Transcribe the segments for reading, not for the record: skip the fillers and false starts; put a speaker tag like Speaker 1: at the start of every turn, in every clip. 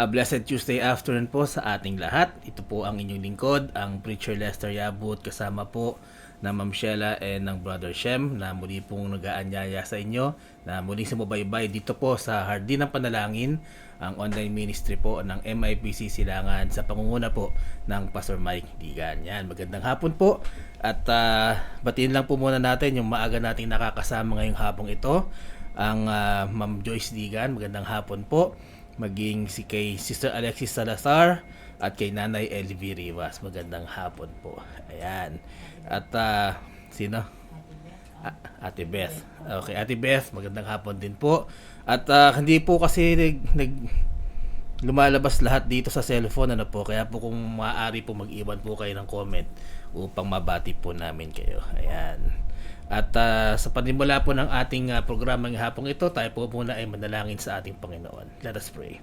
Speaker 1: Blessed Tuesday afternoon po sa ating lahat. Ito po ang inyong lingkod, ang Preacher Lester Yabut, kasama po na Ma'am Sheila and ng Brother Shem na muli pong nag-aanyaya sa inyo na muli sumubaybay dito po sa Hardin ng Panalangin, ang online ministry po ng MIPC Silangan sa pangunguna po ng Pastor Mike Digan. Yan, magandang hapon po at batiin lang po muna natin yung maaga nating nakakasama ngayong hapong ito, ang Ma'am Joyce Digan. Magandang hapon po. Maging si kay Sister Alexis Salazar at kay Nanay Elvie Rivas. Magandang hapon po. Ayan. At sino? Ate Beth. Okay, Ate Beth, magandang hapon din po. At hindi po kasi lumalabas lahat dito sa cellphone, ano po. Kaya po kung maaari po mag-iwan po kayo ng comment upang mabati po namin kayo. Ayan. At sa panimula po ng ating programang hapong ito, tayo po muna ay manalangin sa ating Panginoon. Let us pray.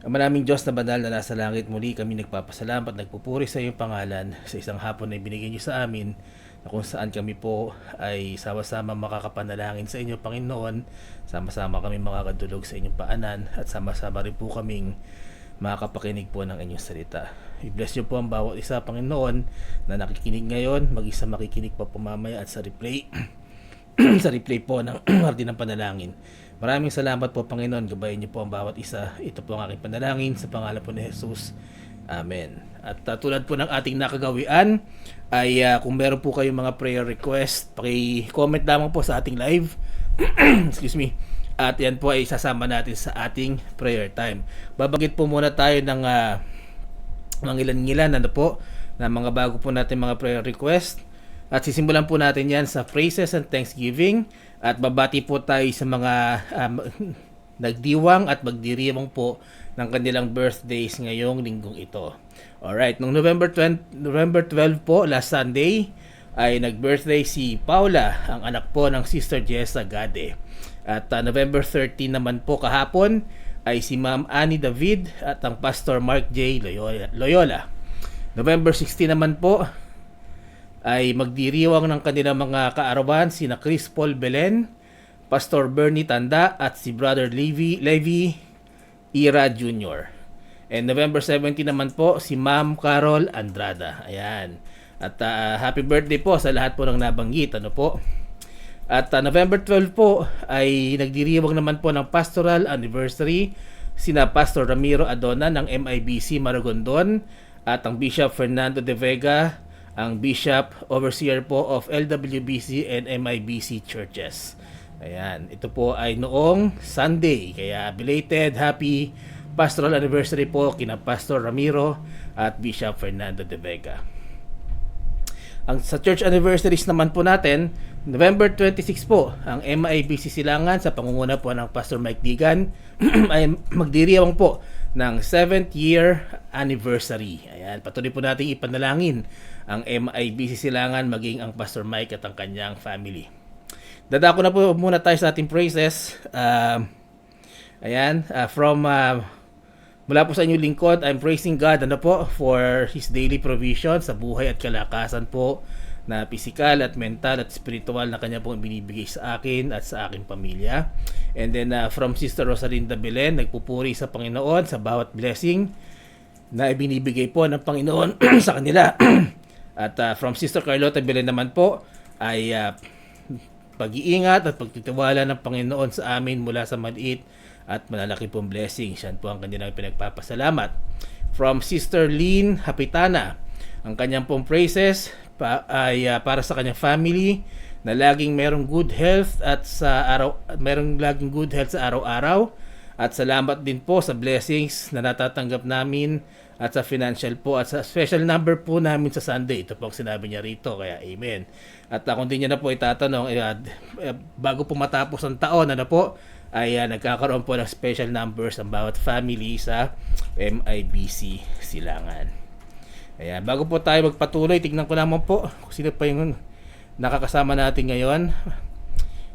Speaker 1: Ang maraming Diyos na banal na nasa langit, muli kami nagpapasalamat at nagpupuri sa iyong pangalan sa isang hapon na ibinigay niyo sa amin, na kung saan kami po ay sama-sama makakapanalangin sa inyo, Panginoon. Sama-sama kami makakadulog sa inyong paanan at sama-sama rin po kaming makakapakinig po ng inyong salita. I-bless niyo po ang bawat isa, Panginoon, na nakikinig ngayon, mag-isa makikinig pa po mamaya at sa replay sa replay po ng Hardin ng Panalangin. Maraming salamat po, Panginoon. Gabayan niyo po ang bawat isa. Ito po ang aking panalangin sa pangalan po ni Jesus. Amen. At tulad po ng ating nakagawian ay kung meron po kayong mga prayer request, paki-comment lamang po sa ating live. Excuse me. At yan po ay sasama natin sa ating prayer time. Babagit po muna tayo ng mga ilan-ilan na mga bago po natin mga prayer request. At sisimulan po natin yan sa praises and thanksgiving. At babati po tayo sa mga nagdiwang at magdiriwang po ng kanilang birthdays ngayong linggong ito. Alright, noong November 12 po, last Sunday, ay nag-birthday si Paula, ang anak po ng Sister Jessa Gade. At November 13 naman po kahapon ay si Ma'am Annie David at ang Pastor Mark J. Loyola. November 16 naman po ay magdiriwang ng kanilang mga kaarawan sina Chris Paul Belen, Pastor Bernie Tanda at si Brother Levi Ira Jr. And November 17 naman po si Ma'am Carol Andrada. Ayan. At happy birthday po sa lahat po ng nabanggit. Ano po? At November 12 po ay nagdiriwang naman po ng pastoral anniversary sina Pastor Ramiro Adona ng MIBC Maragondon at ang Bishop Fernando de Vega, ang Bishop Overseer po of LWBC and MIBC Churches. Ayan, ito po ay noong Sunday, kaya belated happy pastoral anniversary po kina Pastor Ramiro at Bishop Fernando de Vega. Ang sa church anniversaries naman po natin, November 26 po, ang MIBC Silangan sa pangunguna po ng Pastor Mike Digan ay magdiriwang po ng 7th year anniversary. Ayan, patuloy po nating ipanalangin ang MIBC Silangan, maging ang Pastor Mike at ang kanyang family. Dadako na po muna tayo sa ating praises. Mula po sa inyong lingkod, I'm praising God for His daily provision sa buhay at kalakasan po na pisikal at mental at spiritual na kanya pong binibigay sa akin at sa aking pamilya. And then from Sister Rosalinda Belen, nagpupuri sa Panginoon sa bawat blessing na ibinibigay po ng Panginoon sa kanila. At from Sister Carlota Belen naman po ay pag-iingat at pagtitiwala ng Panginoon sa amin mula sa maliit at malalaki pong blessing. Siyan po ang kanilang pinagpapasalamat. From Sister Lynn Hapitana, ang kanyang pong praises ay para sa kanyang family na laging merong good health at laging good health sa araw-araw, at salamat din po sa blessings na natatanggap namin at sa financial po at sa special number po namin sa Sunday. Ito po ang sinabi niya rito, kaya amen. At kung di niya na po itatanong, bago po matapos ang taon, ay nagkakaroon po ng special numbers ang bawat family sa MIBC Silangan. Ayan, bago po tayo magpatuloy, tignan ko naman po kung sino pa yung nakakasama natin ngayon.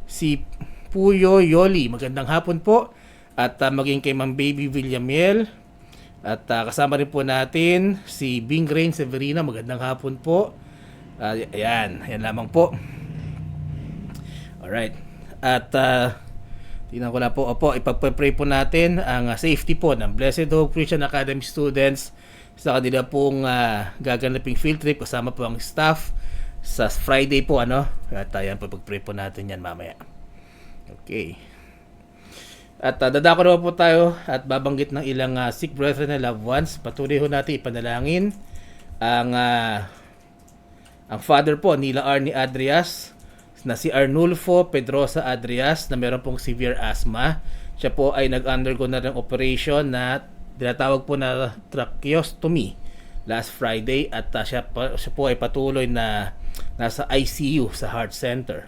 Speaker 1: Si Puyo Yoli, magandang hapon po. At maging kay Ma'am Baby Villamiel. At kasama rin po natin si Bing Rain Severina, magandang hapon po. Ayan lamang po. Alright. At Tingnan ko na po. Opo, ipagpapray po natin ang safety po ng Blessed Hope Christian Academy students sa kanila pong gaganaping field trip kasama po ang staff sa Friday po, ano. At ayan po, pagpray po natin yan mamaya. Okay. At dadako naman po tayo at babanggit ng ilang sick brethren and loved ones. Patuloy ho natin ipanalangin ang father po nila Arnie Adrias na si Arnulfo Pedrosa Adrias na meron pong severe asthma. Siya po ay nag-undergo na ng operation na tinatawag po na tracheostomy last Friday at siya po ay patuloy na nasa ICU sa Heart Center.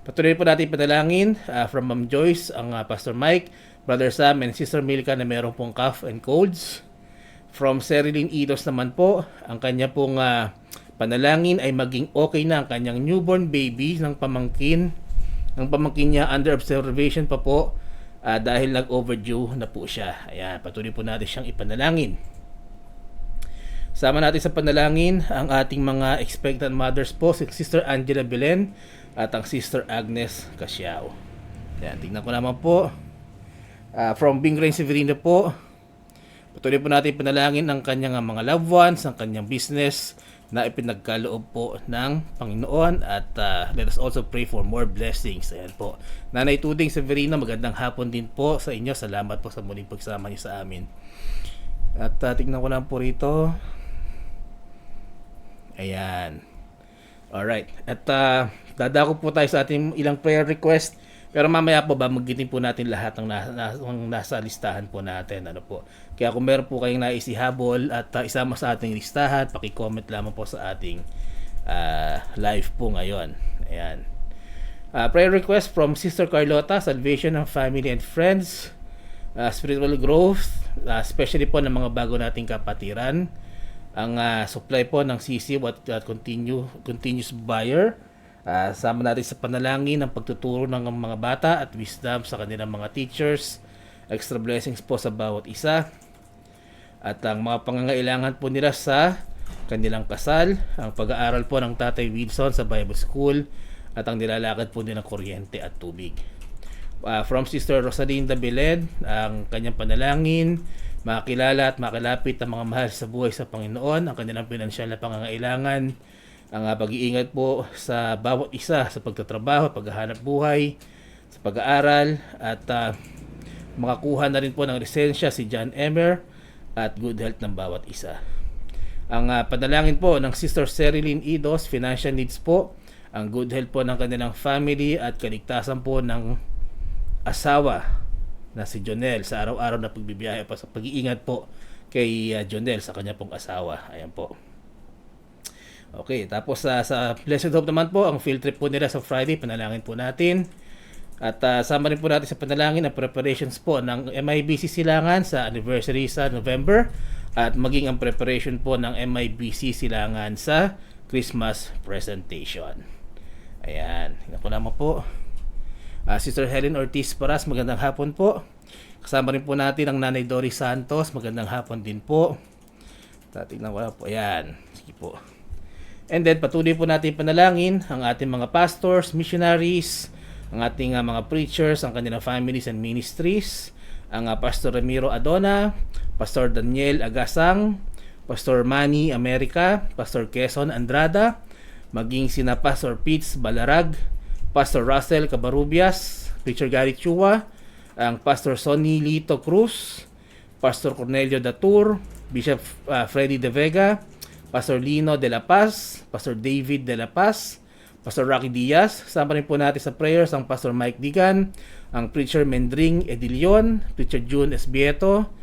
Speaker 1: Patuloy po natin panalangin from Ma'am Joyce, ang Pastor Mike, Brother Sam, and Sister Milka na meron pong cough and colds. From Cerilyn Idos naman po, ang kanya pong panalangin ay maging okay na ang kanyang newborn baby ng pamangkin. Ang pamangkin niya under observation pa po dahil nag-overdue na po siya. Ayan, patuloy po natin siyang ipanalangin. Sama natin sa panalangin ang ating mga expectant mothers po, si Sister Angela Belen at ang Sister Agnes Casiao. Ayan, tingnan ko naman po. From Bing Rain Severino po, patuloy po natin panalangin ang kanyang mga loved ones, ang kanyang business na ipinagkaloob po ng Panginoon at let us also pray for more blessings. Ayan po. Nanay Tuding Severino, magandang hapon din po sa inyo. Salamat po sa muling pagsama niyo sa amin. At tingnan ko lang po rito. Ayan. Alright. At dadako po tayo sa ating ilang prayer request. Pero mamaya po bamanggitin po natin lahat ng nasa listahan po natin. Ano po. Kaya kung meron po kayong naisihabol at isama sa ating listahan, paki-comment lamang po sa ating live po ngayon. Ayan. Prayer request from Sister Carlota, salvation ng family and friends, spiritual growth, especially po ng mga bago nating kapatiran, ang supply po ng CC at continuous buyer. Sama natin sa panalangin ang pagtuturo ng mga bata at wisdom sa kanilang mga teachers, extra blessings po sa bawat isa, at ang mga pangangailangan po nila sa kanilang kasal, ang pag-aaral po ng Tatay Wilson sa Bible School, at ang nilalakad po nilang kuryente at tubig. From Sister Rosalinda Belen, ang kanyang panalangin, makilala at makalapit ang mga mahal sa buhay sa Panginoon, ang kanilang pinansyal na pangangailangan, ang pag-iingat po sa bawat isa sa pagtatrabaho, paghahanap buhay, sa pag-aaral, at makakuha na rin po ng lisensya si John Emer at good health ng bawat isa. Ang panalangin po ng Sister Cerilyn Idos, financial needs po, ang good health po ng kanilang family at kaligtasan po ng asawa na si Jonel sa araw-araw na pagbibiyahe pa sa pag-iingat po kay Jonel sa kanya pong asawa. Ayan po. Okay, tapos sa Blessed Hope naman po, ang field trip po nila sa Friday, panalangin po natin. At sama rin po natin sa panalangin ang preparations po ng MIBC Silangan sa anniversary sa November at maging ang preparation po ng MIBC Silangan sa Christmas presentation. Ayan, tingnan ko naman po. Sister Helen Ortiz Paras, magandang hapon po. Kasama rin po natin ang Nanay Doris Santos, magandang hapon din po. Tingnan ko na po, ayan. Sige po. And then patuloy po natin panalangin ang ating mga pastors, missionaries, ang ating mga preachers, ang kanilang families and ministries, ang Pastor Ramiro Adona, Pastor Daniel Agasang, Pastor Manny America, Pastor Quezon Andrada, maging sina Pastor Pitts Balarag, Pastor Russell Cabarubias, Preacher Gary Chua, ang Pastor Sonny Lito Cruz, Pastor Cornelio Datur, Bishop Freddy De Vega, Pastor Lino De La Paz, Pastor David De La Paz, Pastor Rocky Diaz. Sama rin po natin sa prayers ang Pastor Mike Digan, ang Preacher Mendring Edilion, Preacher June Esbieto,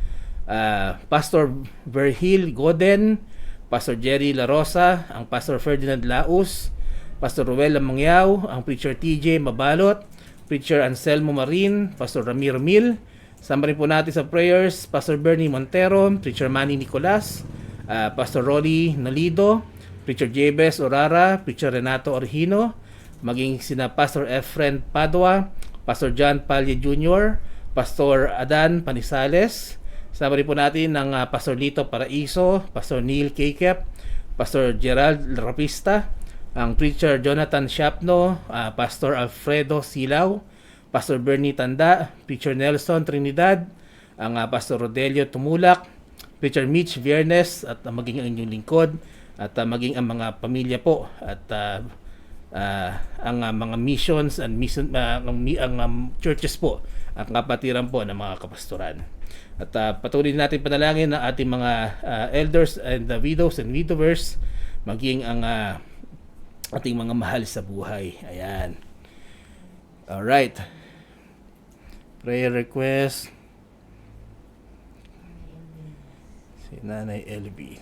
Speaker 1: Pastor Verhil Goden, Pastor Jerry La Rosa, ang Pastor Ferdinand Laus, Pastor Ruel Lamangyaw, ang Preacher TJ Mabalot, Preacher Anselmo Marin, Pastor Ramiro Mil. Sama rin po natin sa prayers Pastor Bernie Montero, Preacher Manny Nicolas, Pastor Rolly Nalido, Preacher Jebes Orara, Preacher Renato Orhino, maging sina Pastor Efren Padua, Pastor John Palye Jr., Pastor Adan Panisales. Sama rin po natin ng Pastor Lito Paraiso, Pastor Neil Kekep, Pastor Gerald Rapista, ang Preacher Jonathan Shapno, Pastor Alfredo Silaw, Pastor Bernie Tanda, Preacher Nelson Trinidad, ang Pastor Rodelio Tumulak, Preacher Mitch Viernes, at maging ang inyong lingkod, at maging ang mga pamilya po, at ang mga missions and churches po, ang kapatiran po ng mga kapastoran. At patuloy natin panalangin ang ating mga elders and the widows and widowers, maging ang ating mga mahal sa buhay. Ayan. Alright. Prayer request. Si Nanay LB.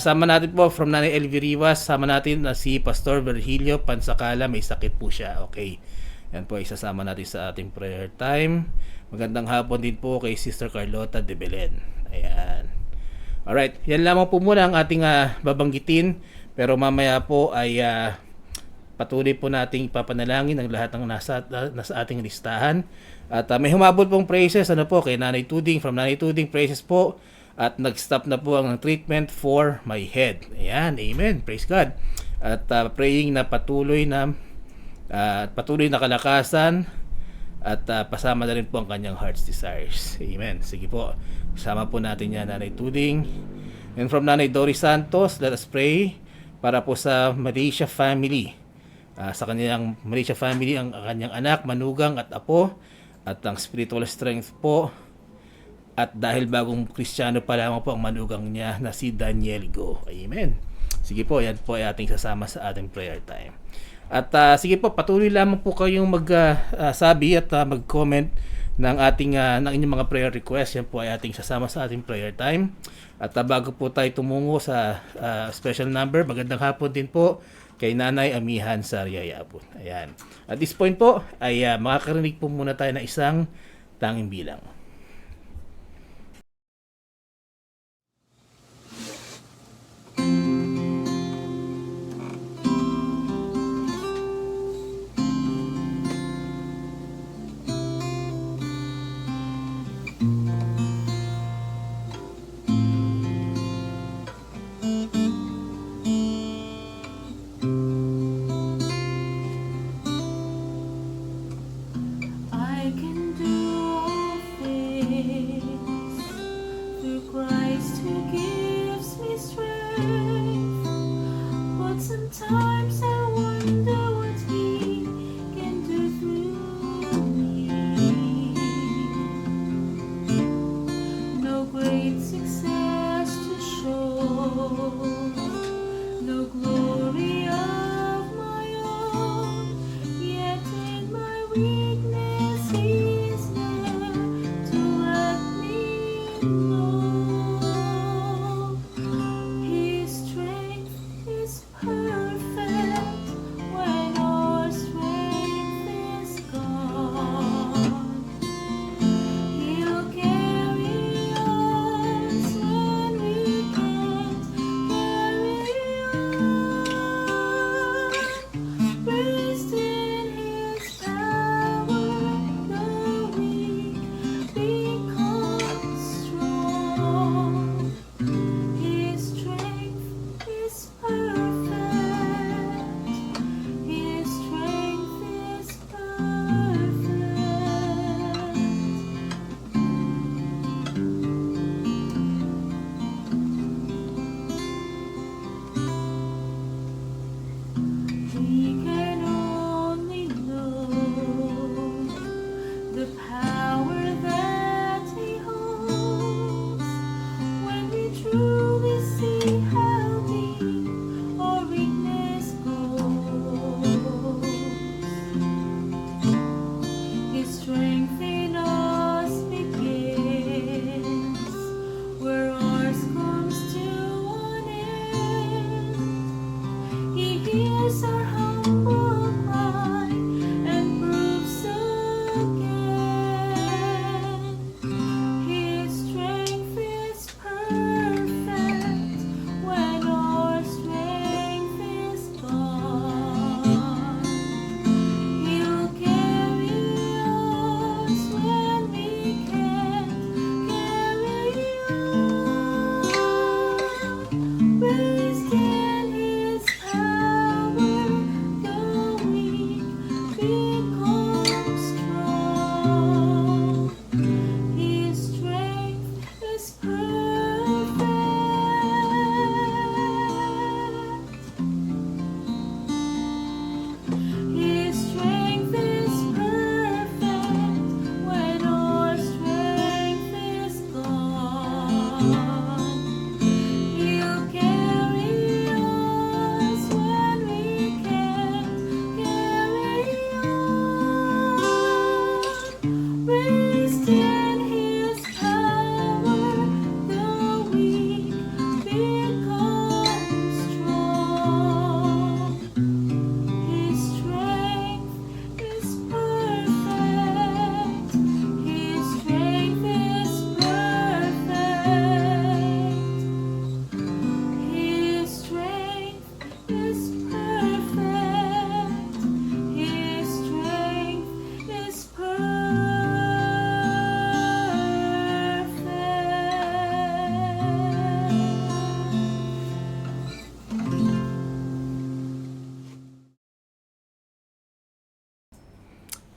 Speaker 1: Sama natin po from Nanay LB Rivas, sama natin na si Pastor Virgilio Pansakala, may sakit po siya. Okay. Yan po, isasama natin sa ating prayer time. Magandang hapon din po kay Sister Carlota de Belen. Ayan. Alright, yan lamang po muna ang ating babanggitin. Pero mamaya po ay patuloy po nating ipapanalangin ang lahat ng nasa ating listahan. At may humabot pong praises kay Nanay Tuding, from Nanay Tuding, praises po. At nag-stop na po ang treatment for my head. Ayan, amen, praise God. At praying na patuloy na kalakasan, at pasama na rin po ang kanyang heart's desires. Amen. Sige po, kasama po natin yan, Nanay Tuding. And from Nanay Doris Santos, let us pray para po sa Malaysia family. Sa kanyang Malaysia family, ang kanyang anak, manugang at apo, at ang spiritual strength po. At dahil bagong Kristiyano pa lamang po ang manugang niya na si Daniel Go. Amen. Sige po, yan po ay ating sasama sa ating prayer time. At sige po, patuloy lamang po kayong magsabi at mag-comment ng inyong mga prayer request. Yan po ay ating sasama sa ating prayer time. At bago po tayo tumungo sa special number, magandang hapon din po kay Nanay Amihan Saryayapon. Ayan. At this point po ay makakarinig po muna tayo ng isang tanging bilang.
Speaker 2: I can do all things.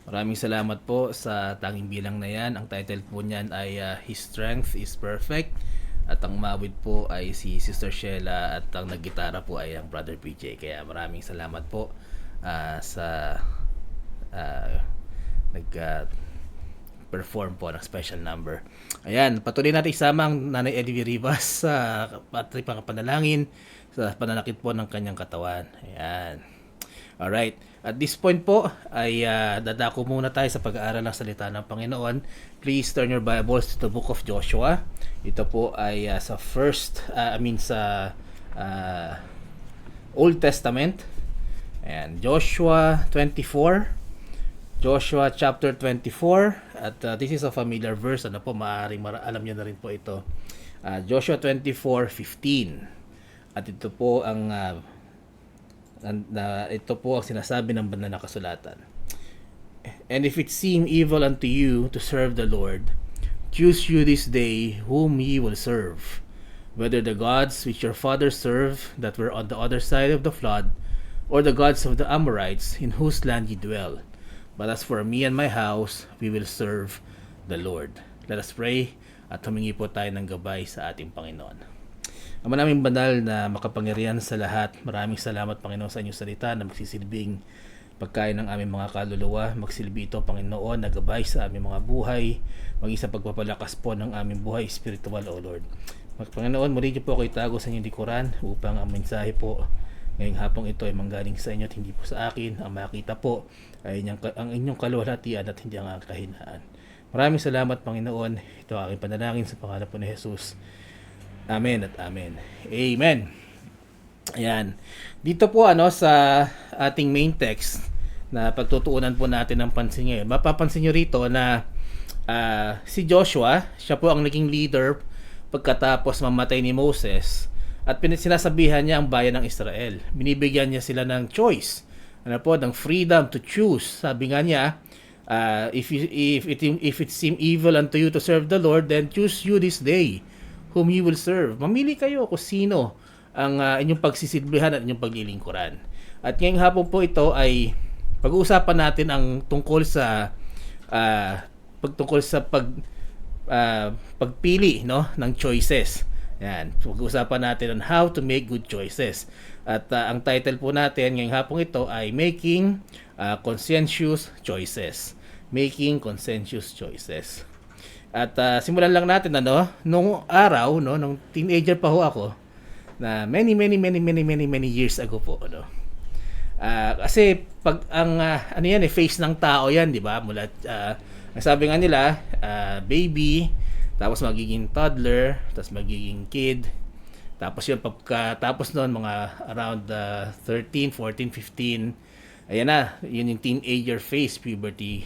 Speaker 1: Maraming salamat po sa tanging bilang na yan. Ang title po niyan ay His Strength is Perfect. At ang mawid po ay si Sister Sheila at ang naggitara po ay ang Brother PJ. Kaya maraming salamat po sa nag-perform po ng special number. Ayan, patuloy natin isama ang Nanay Eddie Rivas sa pati pangapanalangin sa pananakit po ng kanyang katawan. Ayan. Alright. At this point po ay dadako muna tayo sa pag-aaral ng salita ng Panginoon. Please turn your Bibles to the book of Joshua. Ito po ay sa Old Testament. And Joshua 24. Joshua chapter 24. At this is a familiar verse. Ano po, maaaring alam niyo na rin po ito. Joshua 24:15. At ito po ang sinasabi ng banal na kasulatan. And if it seem evil unto you to serve the Lord, choose you this day whom ye will serve, whether the gods which your fathers served that were on the other side of the flood, or the gods of the Amorites in whose land ye dwell. But as for me and my house, we will serve the Lord. Let us pray at humingi po tayo ng gabay sa ating Panginoon. Ama naming banal na makapangyarihan sa lahat, maraming salamat Panginoon sa inyong salita na magsisilbing pagkain ng aming mga kaluluwa. Magsilbi ito Panginoon na gabay sa aming mga buhay, maging sa pagpapalakas po ng aming buhay spiritual, O Lord. Panginoon, muli niyo po ako itago sa inyong likuran upang ang mensahe po ngayong hapong ito ay manggaling sa inyo at hindi po sa akin. Ang makita po ay ang inyong kaluwalhatian at hindi ang kahinaan. Maraming salamat Panginoon. Ito ang aking panalangin sa pangalan po ni Jesus. Amen at amen. Amen. Ayan. Dito po sa ating main text na pagtutuunan po natin ng pansin ngayon. Mapapansin nyo rito na si Joshua, siya po ang naging leader pagkatapos mamatay ni Moses at sinasabihan niya ang bayan ng Israel. Binibigyan niya sila ng choice. Ng freedom to choose. Sabi nga niya, if it seem evil unto you to serve the Lord, then choose you this day whom you will serve. Mamili kayo kung sino ang inyong pagsisilbihan at inyong paglilingkuran. At ngayong hapon po ito ay pag-uusapan natin ang tungkol sa pagpili ng choices. Yan, pag-uusapan natin on how to make good choices. At ang title po natin ngayong hapon ito ay Making Conscientious Choices. Making Conscientious Choices. At simulan lang natin nung araw nung teenager pa ho ako na many years ago po kasi pag ang face ng tao yan, di ba? Mula sabi nga nila baby, tapos magiging toddler, tapos magiging kid, tapos yun pagkatapos noon mga around 13, 14, 15, ayan na, yun yung teenager phase, puberty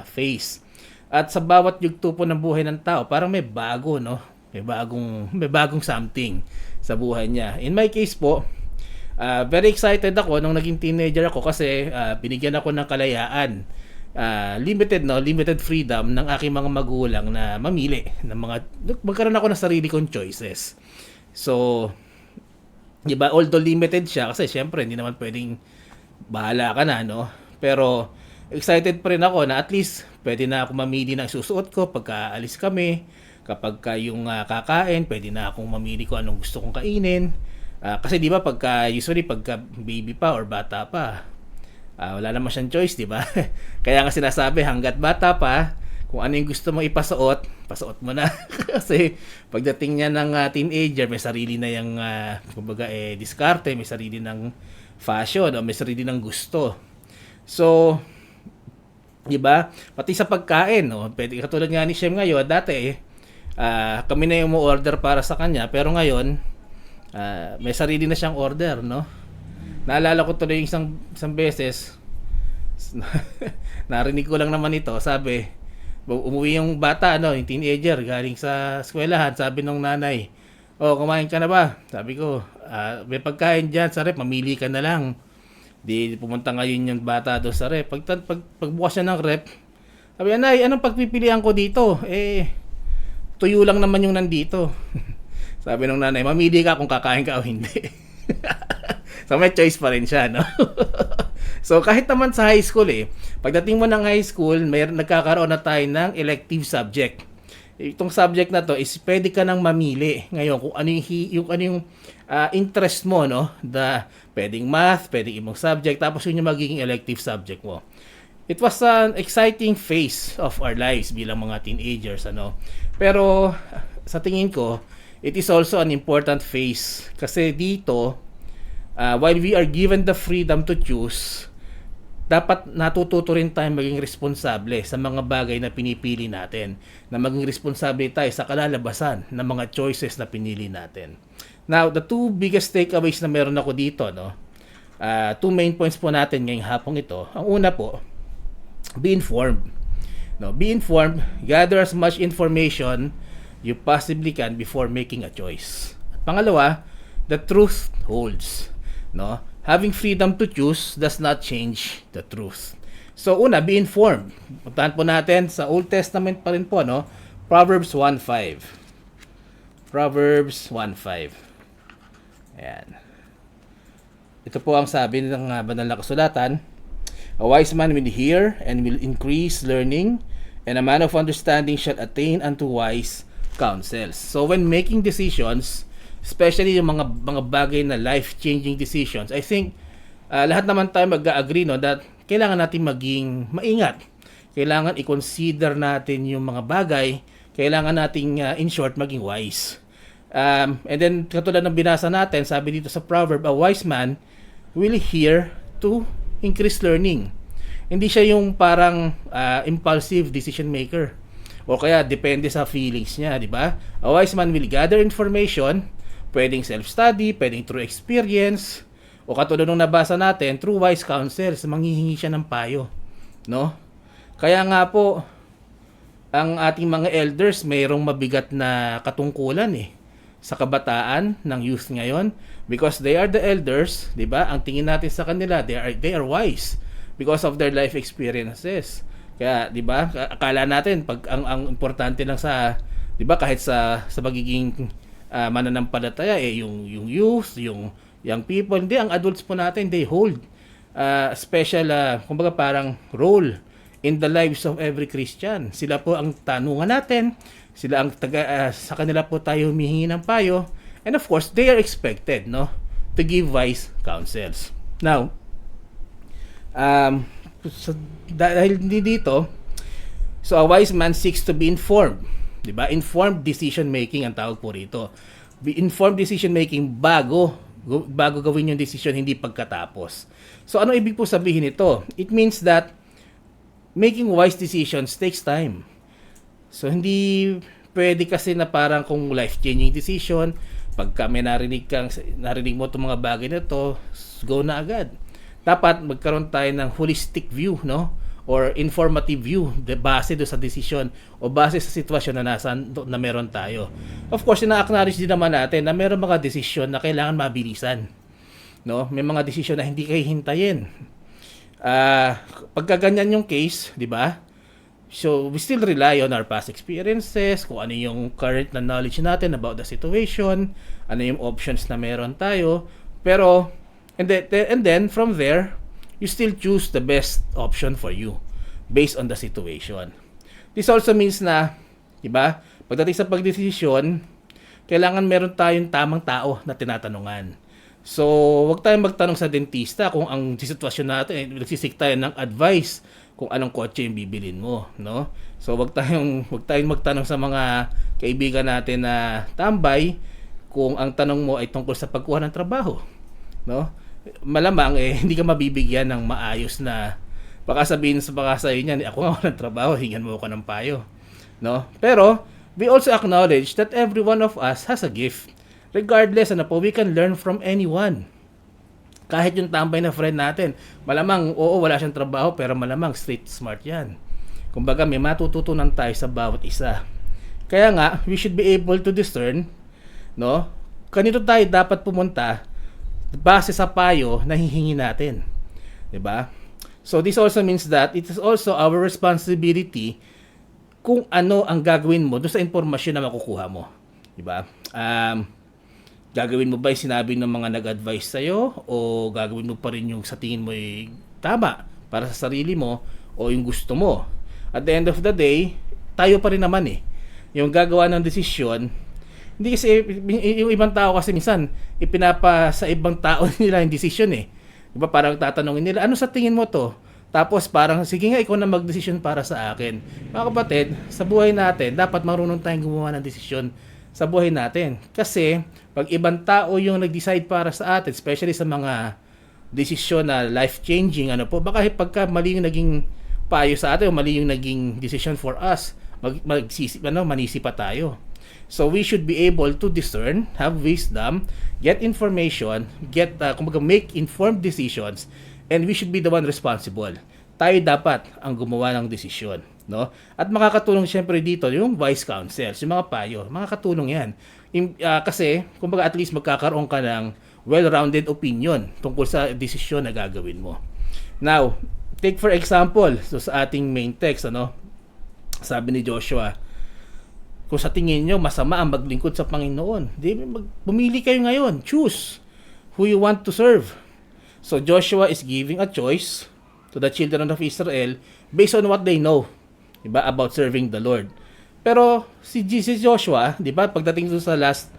Speaker 1: phase. At sa bawat yugto po ng buhay ng tao, parang may bago, may bagong something sa buhay niya. In my case po, very excited ako nung naging teenager ako kasi binigyan ako ng kalayaan. Limited freedom ng aking mga magulang na mamili ng magkaroon ako ng sarili kong choices. So, di ba, although limited siya kasi syempre hindi naman pwedeng bahala ka na, pero excited pa rin ako na at least pwede na ako mamili ng susuot ko pagka alis kami. Kapag yung kakain, pwede na akong mamili ko anong gusto kong kainin. Kasi di ba usually pagka baby pa or bata pa, wala naman siyang choice, di ba? Kaya nga sinasabi hangga't bata pa, kung ano yung gusto mong ipasuot, pasuot mo na. Kasi pagdating niya ng teenager, may sarili na yung diskarte, may sarili ng fashion, may sarili ng gusto. So, di ba? Pati sa pagkain, pwede katulad nga ni Shem ngayon, dati kami na yung mo-order para sa kanya, pero ngayon may sarili na siyang order, Naalala ko tuloy yung isang beses narinig ko lang naman ito, sabi umuwi yung bata, yung teenager galing sa eskwelahan, sabi nung nanay, kumain ka na ba? Sabi ko, may pagkain dyan sa rep, mamili ka na lang. Di pumunta ngayon yung bata doon sa rep. Pagbukas niya ng rep, sabi, Nay, anong pagpipilian ko dito? Tuyo lang naman yung nandito. Sabi ng nanay, mamili ka kung kakain ka o hindi. So may choice pa rin siya, So kahit naman sa high school pagdating mo ng high school, nagkakaroon na tayo ng elective subject. Itong subject na to is pwede ka nang mamili ngayon kung ano yung interest mo, no? Pwedeng math, pwedeng ibang subject, tapos yun yung magiging elective subject mo. It was an exciting phase of our lives bilang mga teenagers, ano? Pero sa tingin ko, it is also an important phase kasi dito, while we are given the freedom to choose, dapat natututo rin tayo maging responsable sa mga bagay na pinipili natin, na maging responsable tayo sa kalalabasan ng mga choices na pinili natin. Now, the two biggest takeaways na meron ako dito, no? Two main points po natin ngayong hapong ito. Ang una po, be informed. No, be informed, gather as much information you possibly can before making a choice. At pangalawa, the truth holds. No? Having freedom to choose does not change the truth. So una, be informed. Puntahan po natin sa Old Testament pa rin po, no? Proverbs 1:5. Proverbs 1:5. Ayan. Ito po ang sabi ng banal na kasulatan. A wise man will hear and will increase learning, and a man of understanding shall attain unto wise counsels. So when making decisions, especially yung mga bagay na life-changing decisions, I think lahat naman tayo mag-agree, no, that kailangan natin maging maingat. Kailangan i-consider natin yung mga bagay, kailangan nating in short maging wise. And then katulad ng binasa natin, sabi dito sa proverb, a wise man will hear to increase learning. Hindi siya yung parang impulsive decision maker o kaya depende sa feelings niya, di ba? A wise man will gather information, pwedeng self-study, pwedeng through experience, o katulad nung nabasa natin, through wise counsels, manghihingi siya ng payo, no? Kaya nga po, ang ating mga elders mayroong mabigat na katungkulan sa kabataan ng youth ngayon, because they are the elders, 'di ba? Ang tingin natin sa kanila, they are wise because of their life experiences. Kaya 'di ba? Akala natin pag ang importante lang sa 'di ba kahit sa magiging mananampalataya yung youth, yung young people, hindi, ang adults po natin, they hold special kumbaga parang role in the lives of every Christian. Sila po ang tanungan natin, sila ang sa kanila po tayo humihingi ng payo, and of course they are expected, no, to give wise counsels. Now dahil dito, so a wise man seeks to be informed, 'di ba? Informed decision making ang tawag po rito. Be informed decision making bago gawin yung decision, hindi pagkatapos. So ano ibig po sabihin nito? It means that making wise decisions takes time. So hindi pwede kasi na parang kung life-changing decision, pagka may narinig mo itong mga bagay na to, go na agad. Dapat magkaroon tayo ng holistic view, no? Or informative view, base do sa decision o base sa sitwasyon na meron tayo. Of course, ina-acknowledge din naman natin na meron mga desisyon na kailangan mabilisan, no? May mga desisyon na hindi kayo hintayin. Pagka ganyan yung case, di ba? So, we still rely on our past experiences, kung ano yung current na knowledge natin about the situation, ano yung options na meron tayo. Pero, and then from there, you still choose the best option for you based on the situation. This also means na, di ba, pagdating sa pagdesisyon, kailangan meron tayong tamang tao na tinatanungan. So, wag tayong magtanong sa dentista kung ang sitwasyon natin, nagsisik tayo ng advice kung anong kotse yung bibilin mo, no? So, wag tayong magtanong sa mga kaibigan natin na tambay kung ang tanong mo ay tungkol sa pagkuha ng trabaho, no? Malamang hindi ka mabibigyan ng maayos na, baka sabihin sa sa'yo niyan, ako nga walang trabaho, hingan mo ako ng payo, no? Pero we also acknowledge that every one of us has a gift, regardless, ano po, we can learn from anyone. Kahit yung tambay na friend natin, malamang wala siyang trabaho, pero malamang street smart yan. Kumbaga may matututunan tayo sa bawat isa. Kaya nga, we should be able to discern, no, kanino tayo dapat pumunta base sa payo na hihingi natin, 'di ba? So this also means that it is also our responsibility kung ano ang gagawin mo doon sa impormasyon na makukuha mo, 'di ba? Gagawin mo ba 'yung sinabi ng mga nag-advise sa iyo, o gagawin mo pa rin yung sa tingin mo tama para sa sarili mo o yung gusto mo. At the end of the day, tayo pa rin naman yung gagawa ng desisyon. Hindi kasi yung ibang tao kasi minsan ipinapa sa ibang tao nila yung desisyon Diba, parang tatanungin nila, ano sa tingin mo to? Tapos parang, sige nga, ikaw na mag-desisyon para sa akin. Mga kapatid, sa buhay natin, dapat marunong tayong gumawa ng desisyon sa buhay natin. Kasi, pag ibang tao yung nag-decide para sa atin, especially sa mga desisyon na life-changing, baka pagka mali yung naging payo sa atin, o mali yung naging decision for us, manisi pa tayo. So we should be able to discern, have wisdom, get information, make informed decisions, and we should be the one responsible. Tayo dapat ang gumawa ng desisyon, no? At makakatulong siyempre dito yung vice counsels, yung mga payo, makakatulong yan. Kasi, kumbaga at least magkakaroon ka ng well-rounded opinion tungkol sa desisyon na gagawin mo. Now, take for example, so sa ating main text, sabi ni Joshua, kung sa tingin nyo masama ang maglingkod sa Panginoon, pumili kayo ngayon, choose who you want to serve. So Joshua is giving a choice to the children of Israel based on what they know, diba, about serving the Lord. Pero si Joshua, diba, pagdating sa last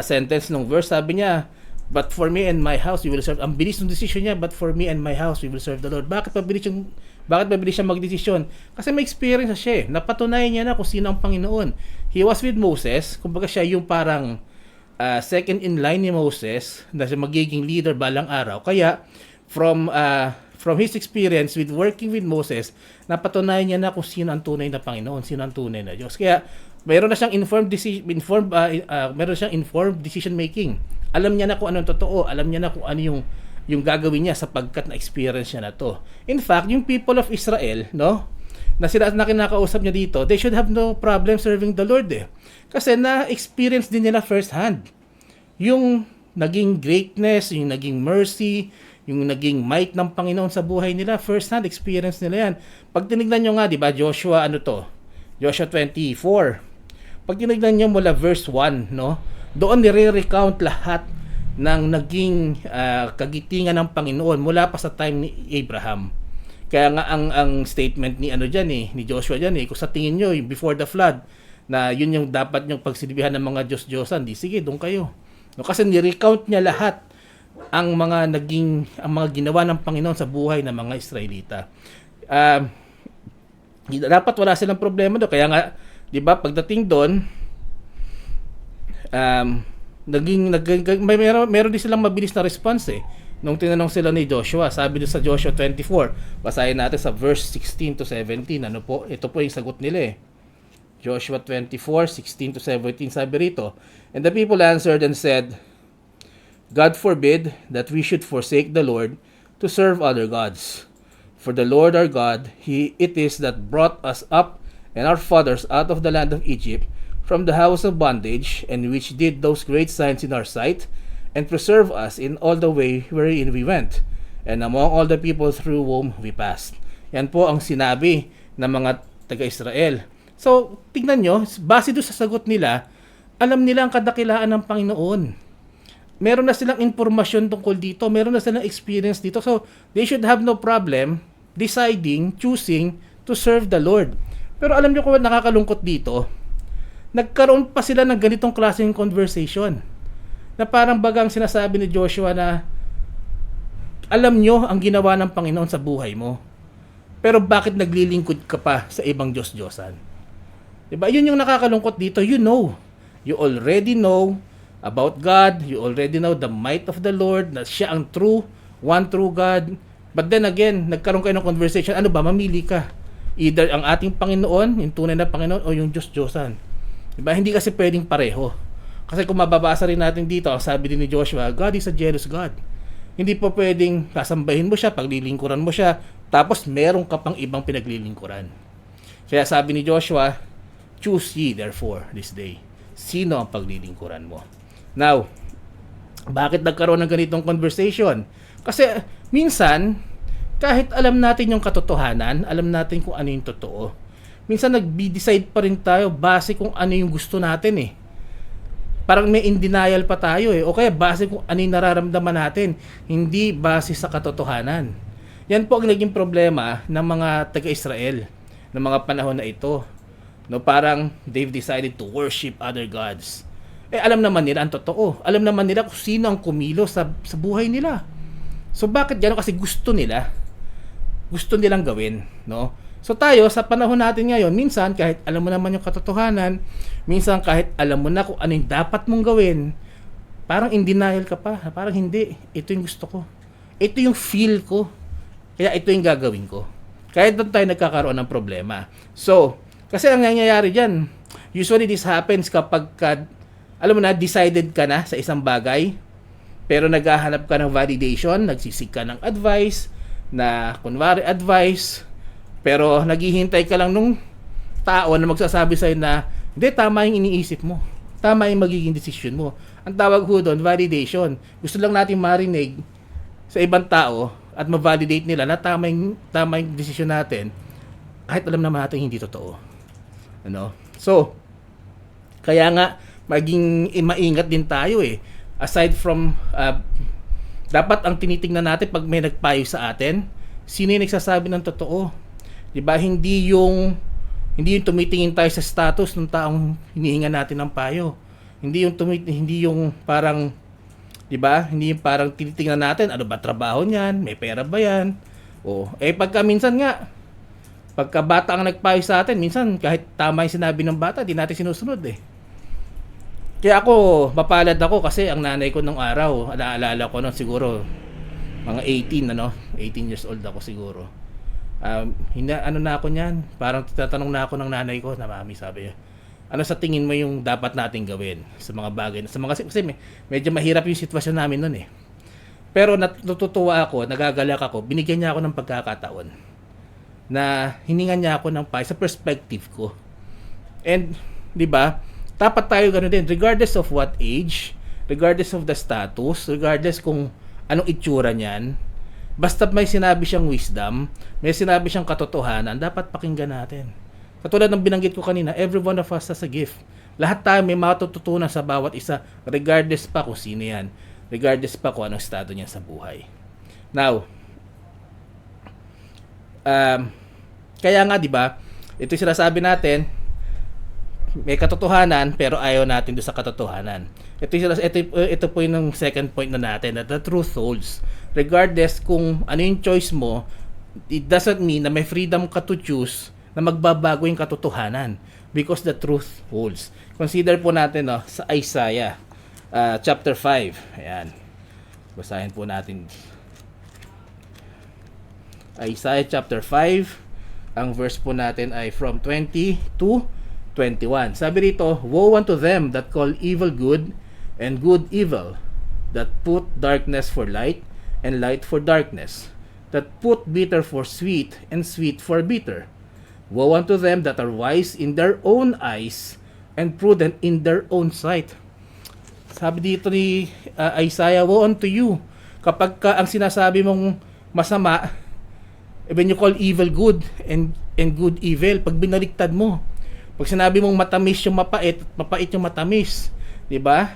Speaker 1: sentence ng verse, sabi niya, but for me and my house we will serve. Ang bilis ng decision niya, but for me and my house we will serve the Lord. Bakit mabilis siya magdesisyon? Kasi may experience siya Napatunayan niya na kung sino ang Panginoon. He was with Moses. Kumbaga siya yung parang second in line ni Moses na siya magiging leader balang araw. Kaya from his experience with working with Moses, napatunayan niya na kung sino ang tunay na Panginoon, sino ang tunay na Diyos. Kaya meron na siyang informed decision making. Alam niya na kung anong totoo, alam niya na kung ano yung gagawin niya sapagkat na-experience niya na to. In fact, yung people of Israel, na kinakausap niya dito, they should have no problem serving the Lord Kasi na-experience din nila first hand. Yung naging greatness, yung naging mercy, yung naging might ng Panginoon sa buhay nila, first hand experience nila yan. Pag tinignan nyo nga, di ba, Joshua 24. Pag tinignan nyo mula verse 1, doon nire-recount lahat ng naging kagitingan ng Panginoon mula pa sa time ni Abraham. Kaya nga ang statement ni ni Joshua diyan kung sa tingin niyo before the flood na yun yung dapat yung pagsilbihan ng mga Diyos-Diyosan, sige, doon kayo. Kasi ni-recount niya lahat ang mga ginawa ng Panginoon sa buhay ng mga Israelita. Dapat wala silang problema doon. Kaya nga, 'di ba, pagdating doon, meron din silang mabilis na response nung tinanong sila ni Joshua. Sabi doon sa Joshua 24, basahin natin sa verse 16 to 17. Ito po yung sagot nila Joshua 24, 16 to 17, sabi rito, and the people answered and said, God forbid that we should forsake the Lord to serve other gods. For the Lord our God, it is that brought us up and our fathers out of the land of Egypt, from the house of bondage, and which did those great signs in our sight, and preserve us in all the way wherein we went, and among all the people through whom we passed. Yan po ang sinabi ng mga taga-Israel. So, tignan nyo, base doon sa sagot nila, alam nila ang kadakilaan ng Panginoon. Meron na silang informasyon tungkol dito, meron na silang experience dito. So, they should have no problem choosing to serve the Lord. Pero alam nyo kung nakakalungkot dito, nagkaroon pa sila ng ganitong klaseng conversation na parang bagang sinasabi ni Joshua na alam nyo ang ginawa ng Panginoon sa buhay mo, pero bakit naglilingkod ka pa sa ibang Diyos-Diyosan? Diba? Yun yung nakakalungkot dito. You already know about God, you already know the might of the Lord, na siya ang one true God, but then again, nagkaroon kayo ng conversation, mamili ka, either ang ating Panginoon, yung tunay na Panginoon, o yung Diyos-Diyosan. Diba? Hindi kasi pwedeng pareho. Kasi kung mababasa rin natin dito, ang sabi din ni Joshua, God is a jealous God. Hindi po pwedeng kasambahin mo siya, paglilingkuran mo siya, tapos meron ka pang ibang pinaglilingkuran. Kaya sabi ni Joshua, choose ye therefore this day. Sino ang paglilingkuran mo? Now, bakit nagkaroon ng ganitong conversation? Kasi minsan, kahit alam natin yung katotohanan, alam natin kung ano yung totoo, minsan nag-decide pa rin tayo base kung ano yung gusto natin Parang may in denial pa tayo O kaya base kung ano yung nararamdaman natin, hindi base sa katotohanan. Yan po ang naging problema ng mga taga-Israel ng mga panahon na ito. No, parang they've decided to worship other gods. Alam naman nila ang totoo. Alam naman nila kung sino ang kumilo sa buhay nila. So bakit gano'n? Kasi gusto nila. Gusto nilang gawin, no? So tayo sa panahon natin ngayon, minsan kahit alam mo naman yung katotohanan, minsan kahit alam mo na kung ano yung dapat mong gawin, parang in denial ka pa. Parang hindi, ito yung gusto ko. Ito yung feel ko. Kaya ito yung gagawin ko. Kaya doon tayo nagkakaroon ng problema. So, kasi ang nangyayari dyan, usually this happens kapag alam mo na, decided ka na sa isang bagay, pero naghahanap ka ng validation, nagsisig ka ng advice, na kunwari advice, pero naghihintay ka lang nung tao na magsasabi sa'yo na, hindi, tama yung iniisip mo. Tama yung magiging decision mo. Ang tawag ho doon, validation. Gusto lang natin marinig sa ibang tao at ma-validate nila na tama yung decision natin, kahit alam naman natin hindi totoo. Ano? So, kaya nga, maging maingat din tayo eh. Aside from dapat ang tinitingnan natin pag may nagpayo sa atin, sino yung nagsasabi ng totoo? 'Di ba? Hindi yung tumitingin tayo sa status ng taong hinihingan natin ng payo. Hindi yung parang 'di ba? Hindi yung parang tinitingnan natin ano ba trabaho niyan, may pera ba 'yan? Pagka minsan nga pagka bata ang nagpayo sa atin, minsan kahit tama yung sinabi ng bata, di natin sinusunod eh. Kaya ako, mapalad ako kasi ang nanay ko nung araw, naalala ko noon siguro mga 18 years old ako siguro. Ano na ako niyan, parang tatanong na ako ng nanay ko na mami, sabi niya, ano sa tingin mo yung dapat nating gawin sa mga bagay, kasi medyo mahirap yung sitwasyon namin noon eh. Pero natutuwa ako, nagagalak ako, binigyan niya ako ng pagkakataon na hiningan niya ako ng payo sa perspective ko. And, di ba, dapat tayo gano'n din, regardless of what age, regardless of the status, regardless kung anong itsura niyan, basta may sinabi siyang wisdom, may sinabi siyang katotohanan, dapat pakinggan natin. Katulad ng binanggit ko kanina, every one of us has a gift. Lahat tayo may matututunan sa bawat isa, regardless pa kung sino yan, regardless pa kung anong estado niya sa buhay. Now, kaya nga 'di ba, ito yung sinasabi natin, may katotohanan pero ayaw natin doon sa katotohanan. Ito po yung second point na natin, that the truth holds. Regardless kung ano yung choice mo, it doesn't mean na may freedom ka to choose na magbabago yung katotohanan, because the truth holds. Consider po natin sa Isaiah chapter 5. Ayan. Basahin po natin. Isaiah chapter 5, ang verse po natin ay from 20 to 21. Sabi rito, woe unto them that call evil good and good evil, that put darkness for light and light for darkness, that put bitter for sweet and sweet for bitter. Woe unto them that are wise in their own eyes and prudent in their own sight. Sabi dito ni Isaiah, woe unto you kapag ang sinasabi mong masama, when you call evil good and good evil, pag binaliktad mo, pag sinabi mong matamis yung mapait, mapait yung matamis, 'di ba?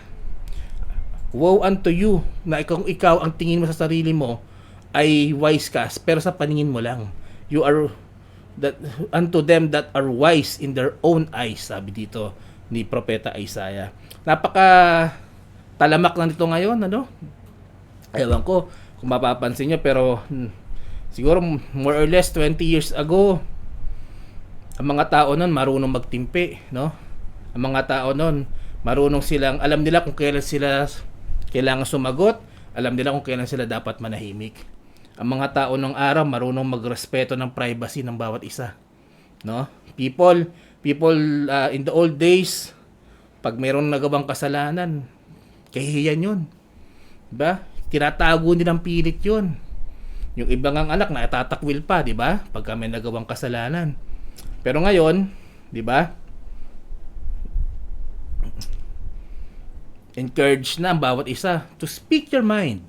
Speaker 1: Woe unto you na ikaw ang tingin mo sa sarili mo ay wise ka, pero sa paningin mo lang. You are that unto them that are wise in their own eyes, sabi dito ni Propeta Isaiah. Napaka talamak na nito ngayon, ano? Ewan ko kung mapapansin nyo, pero siguro more or less 20 years ago, ang mga tao nun marunong magtimpi, no? Ang mga tao nun marunong silang, alam nila kung kailan sila kailangan sumagot, alam nila kung kailan sila dapat manahimik. Ang mga tao ng araw marunong magrespeto ng privacy ng bawat isa, no? People in the old days, pag mayroong nagawang kasalanan, kahihiyan yun, diba? Tinatago nilang pilit yun. Yung ibang ang anak na itatakwil pa, diba? Pagka may nagawang kasalanan. Pero ngayon, diba? Encourage na ang bawat isa to speak your mind.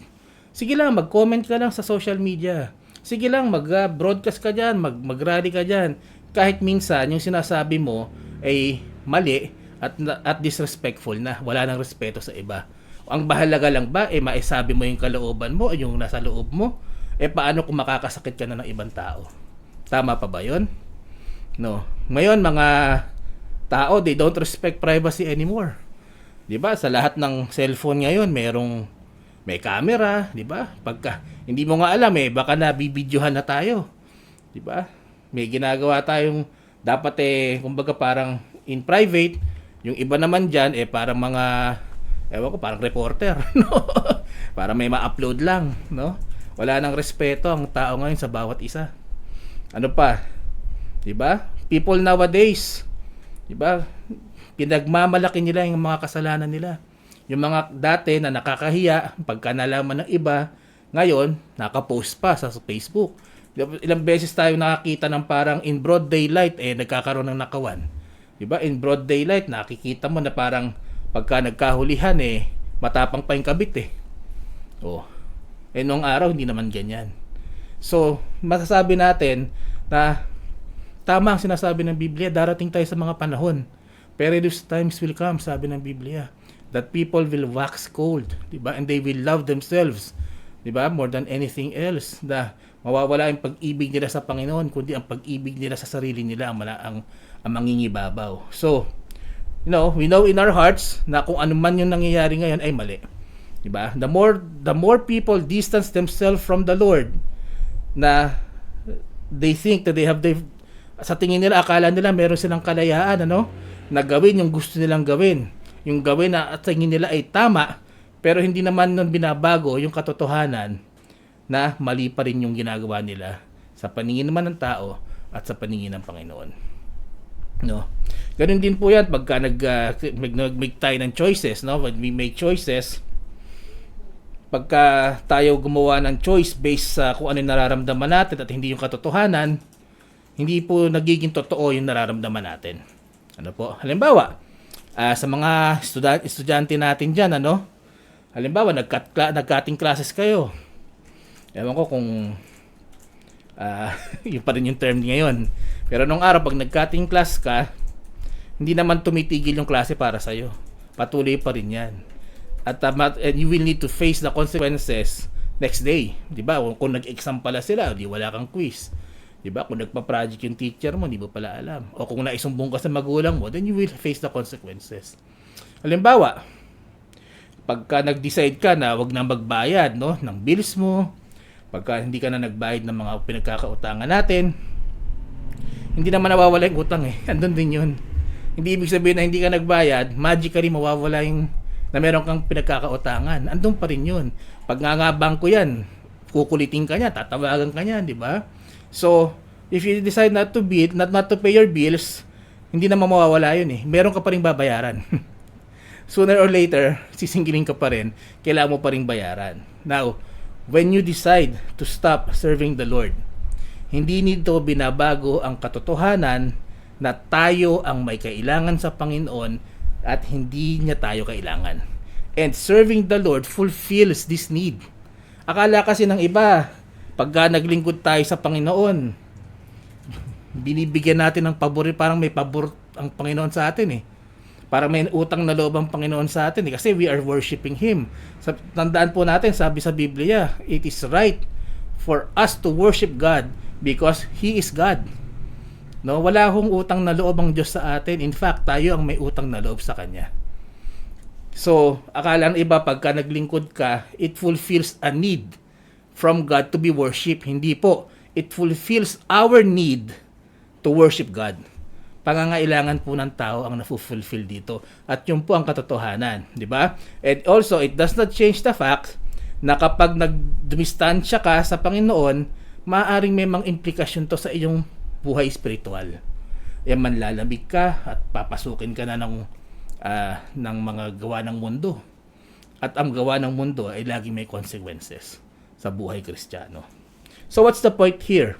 Speaker 1: Sige lang, mag-comment ka lang sa social media. Sige lang, mag-broadcast ka dyan, mag-rally ka dyan. Kahit minsan, yung sinasabi mo ay mali at disrespectful na. Wala nang respeto sa iba. Ang bahalaga lang ba, maisabi mo yung kalooban mo, yung nasa loob mo. paano kung makakasakit ka na ng ibang tao? Tama pa ba yun? No. Ngayon, mga tao, they don't respect privacy anymore. 'Di ba? Sa lahat ng cellphone ngayon, may camera, 'di ba? Pagka hindi mo nga alam baka nabibidyohan na tayo. 'Di ba? May ginagawa tayong dapat kumbaga parang in private, yung iba naman diyan parang mga parang reporter, no? Para may ma-upload lang, no? Wala nang respeto ang tao ngayon sa bawat isa. Ano pa? 'Di ba? People nowadays, 'di ba? Pinagmamalaki nila yung mga kasalanan nila. Yung mga dati na nakakahiya, pagka nalaman ng iba, ngayon, nakapost pa sa Facebook. Ilang beses tayo nakakita ng parang in broad daylight, nagkakaroon ng nakawan. Diba? In broad daylight, nakikita mo na parang pagka nagkahulihan, matapang pa yung kabit Oh. Noong araw, hindi naman ganyan. So, masasabi natin na tama ang sinasabi ng Biblia, darating tayo sa mga panahon. Perilous times will come, sabi ng Biblia, that people will wax cold, diba? And they will love themselves, diba? More than anything else. Na mawawala yung pag-ibig nila sa Panginoon, kundi ang pag-ibig nila sa sarili nila ang mangingibabaw. So, we know in our hearts na kung ano man yung nangyayari ngayon ay mali. Diba? The more people distance themselves from the Lord, na they think that they have sa tingin nila, akala nila meron silang kalayaan, na gawin yung gusto nilang gawin. Yung gawin na at tingin nila ay tama, pero hindi naman nun binabago yung katotohanan na mali pa rin yung ginagawa nila sa paningin naman ng tao at sa paningin ng Panginoon. No? Ganun din po yan pagka nag-make tayo ng choices. No? When we make choices, pagka tayo gumawa ng choice based sa kung ano yung nararamdaman natin at hindi yung katotohanan, hindi po nagiging totoo yung nararamdaman natin. Ano po? Halimbawa, sa mga estudyante natin dyan, halimbawa, nag-cutting classes kayo. Ewan ko kung yun pa rin yung term ngayon. Pero nung araw, pag nag-cutting class ka, hindi naman tumitigil yung klase para sa'yo. Patuloy pa rin yan. At and you will need to face the consequences next day. Diba? Kung nag-exam pala sila, di wala kang quiz. Diba? Kung nagpa-project yung teacher mo, hindi mo pala alam. O kung naisumbong ka sa magulang mo, then you will face the consequences. Halimbawa, pagka nag-decide ka na wag na magbayad ng bills mo, pagka hindi ka na nagbayad ng mga pinagkakautangan natin, hindi naman nawawala yung utang Andun din yun. Hindi ibig sabihin na hindi ka nagbayad, magically mawawala yung na meron kang pinagkakautangan. Andun pa rin yun. Pag nga bangko yan, kukulitin ka niya, tatawagan ka niya, di ba? So, if you decide not to pay your bills, hindi naman mawawala yun Meron ka pa ring babayaran. Sooner or later, sisingilin ka pa rin, kailangan mo pa ring bayaran. Now, when you decide to stop serving the Lord, hindi nito binabago ang katotohanan na tayo ang may kailangan sa Panginoon at hindi niya tayo kailangan. And serving the Lord fulfills this need. Akala kasi ng iba, pagka naglingkod tayo sa Panginoon, binibigyan natin ng pabor, parang may pabor ang Panginoon sa atin Parang may utang na loob ang Panginoon sa atin kasi we are worshiping Him. Tandaan po natin, sabi sa Biblia, it is right for us to worship God because He is God. No, wala hong utang na loob ang Diyos sa atin. In fact, tayo ang may utang na loob sa Kanya. So, akala ng iba, pagka naglingkod ka, it fulfills a need from God to be worshipped. Hindi po. It fulfills our need to worship God. Pangangailangan po ng tao ang na-fulfill dito. At yun po ang katotohanan. Di ba? And also, it does not change the fact na kapag nagdumistansya ka sa Panginoon, maaaring may mga implikasyon to sa iyong buhay spiritual. Manlalamig ka at papasukin ka na ng mga gawa ng mundo. At ang gawa ng mundo ay laging may consequences sa buhay Kristiyano. So what's the point here?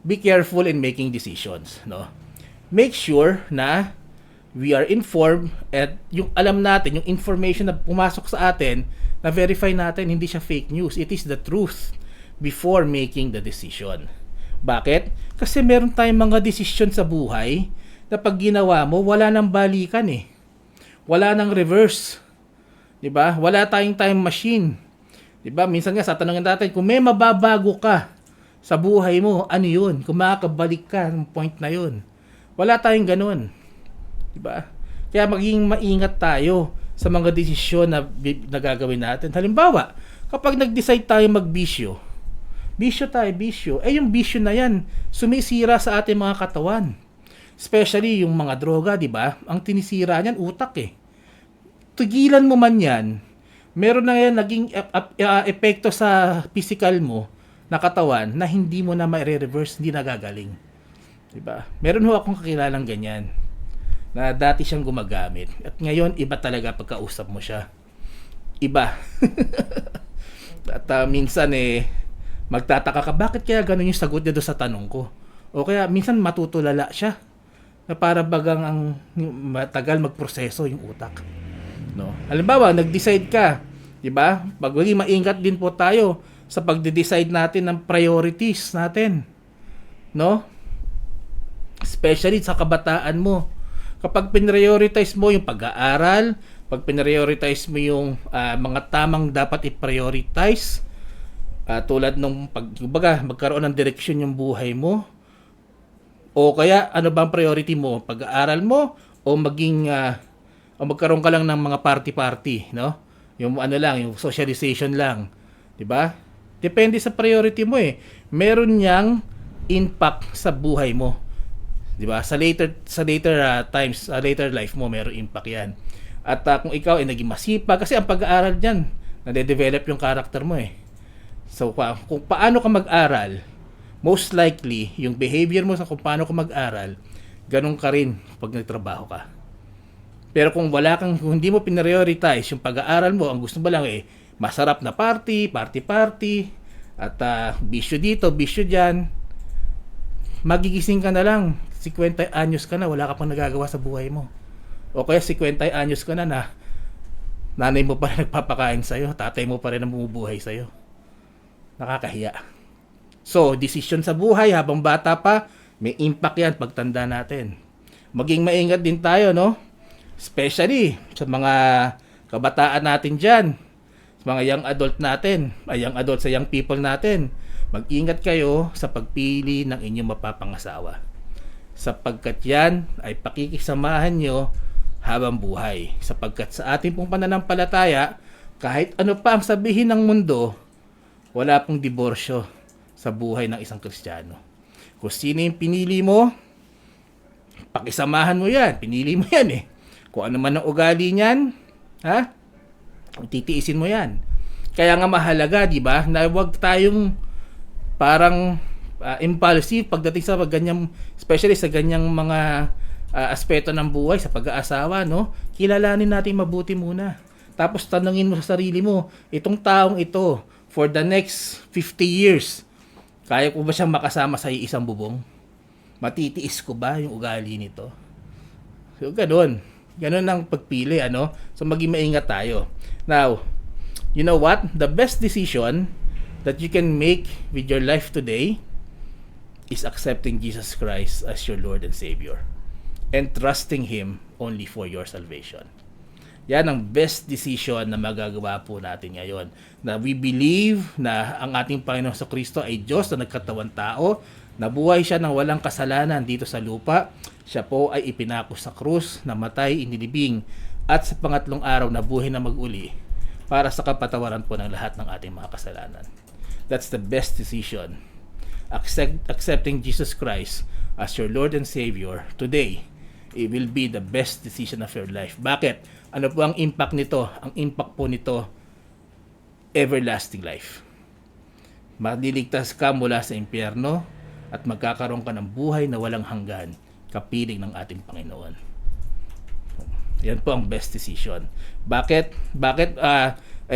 Speaker 1: Be careful in making decisions. Make sure na we are informed at yung alam natin, yung information na pumasok sa atin, na verify natin, hindi siya fake news. It is the truth before making the decision. Bakit? Kasi meron tayong mga desisyon sa buhay na pag ginawa mo, wala nang balikan Wala nang reverse. Diba? Wala tayong time machine Diba? Minsan nga sa tanongin natin, kung may mababago ka sa buhay mo, ano yun? Kung makakabalik ka ng point na yun. Wala tayong ganun. Diba? Kaya maging maingat tayo sa mga desisyon na gagawin natin. Halimbawa, kapag nag-decide tayo magbisyo, bisyo, yung bisyo na yan, sumisira sa ating mga katawan. Especially yung mga droga, di ba? Ang tinisira niyan, utak eh. Tigilan mo man yan, meron na yan naging epekto sa physical mo na katawan na hindi mo na ma-reverse, hindi na gagaling. Diba? Meron ho akong kakilalang ganyan na dati siyang gumagamit at ngayon iba talaga pagkausap mo siya. Iba. At minsan magtataka ka, bakit kaya ganun yung sagot niya doon sa tanong ko? O kaya minsan matutulala siya na para bagang ang matagal magproseso yung utak. No. Halimbawa, nag-decide ka, 'di ba? Pag maging maingat din po tayo sa pagde-decide natin ng priorities natin. No? Especially sa kabataan mo. Kapag pinrioritize mo yung pag-aaral, pag pinrioritize mo yung mga tamang dapat i-prioritize, tulad nung magkaroon ng direksyon yung buhay mo, o kaya ano bang priority mo? Pag-aaral mo o o magkaroon ka lang ng mga party-party, no? Yung yung socialization lang, 'di ba? Depende sa priority mo eh. Meron niyang impact sa buhay mo. 'Di ba? Sa later times, sa later life mo meron impact 'yan. At kung ikaw ay naging masipag kasi ang pag-aaral diyan, nade-develop yung character mo eh. So kung paano ka mag-aral, most likely yung behavior mo sa kung paano ka mag-aral, ganun ka rin pag nagtrabaho ka. Pero kung hindi mo pinrioritize yung pag-aaral mo, ang gusto mo lang masarap na party, at bisyo dito, bisyo dyan, magigising ka na lang, 50 anyos ka na, wala ka pang nagagawa sa buhay mo. O kaya 50 anyos ka na nanay mo pa rin nagpapakain sa'yo, tatay mo pa rin ang bumubuhay sa'yo. Nakakahiya. So, decision sa buhay habang bata pa, may impact yan pagtanda natin. Maging maingat din tayo, no? Especially sa mga kabataan natin dyan, sa mga young adult natin, sa young people natin. Mag-ingat kayo sa pagpili ng inyong mapapangasawa. Sapagkat yan ay pakikisamahan nyo habang buhay. Sapagkat sa ating pong pananampalataya, kahit ano pa ang sabihin ng mundo, wala pong diborsyo sa buhay ng isang Kristiyano. Kung sino yung pinili mo, pakisamahan mo yan. Pinili mo yan eh. Kung ano man ang ugali niyan, titiisin mo yan. Kaya nga mahalaga, di ba, na huwag tayong parang impulsive pagdating sa ganyang, especially sa ganyang mga aspeto ng buhay, sa pag-aasawa, no? Kilalanin natin mabuti muna. Tapos tanungin mo sa sarili mo, itong taong ito, for the next 50 years, kaya ko ba siyang makasama sa isang bubong? Matitiis ko ba yung ugali nito? So, ganun. Ganun ang pagpili, ano? So, maging maingat tayo. Now, you know what? The best decision that you can make with your life today is accepting Jesus Christ as your Lord and Savior and trusting Him only for your salvation. Yan ang best decision na magagawa po natin ngayon. Na we believe na ang ating Panginoon sa Kristo ay Diyos na nagkatawan tao, nabuhay siya ng walang kasalanan dito sa lupa. Siya po ay ipinako sa krus, namatay, inilibing, at sa pangatlong araw nabuhay na mag-uli para sa kapatawaran po ng lahat ng ating mga kasalanan. That's the best decision. Accepting Jesus Christ as your Lord and Savior today, it will be the best decision of your life. Bakit? Ano po ang impact nito? Ang impact po nito, everlasting life. Maliligtas ka mula sa impyerno at magkakaroon ka ng buhay na walang hanggan, kapiling ng ating Panginoon. Yan po ang best decision. Bakit?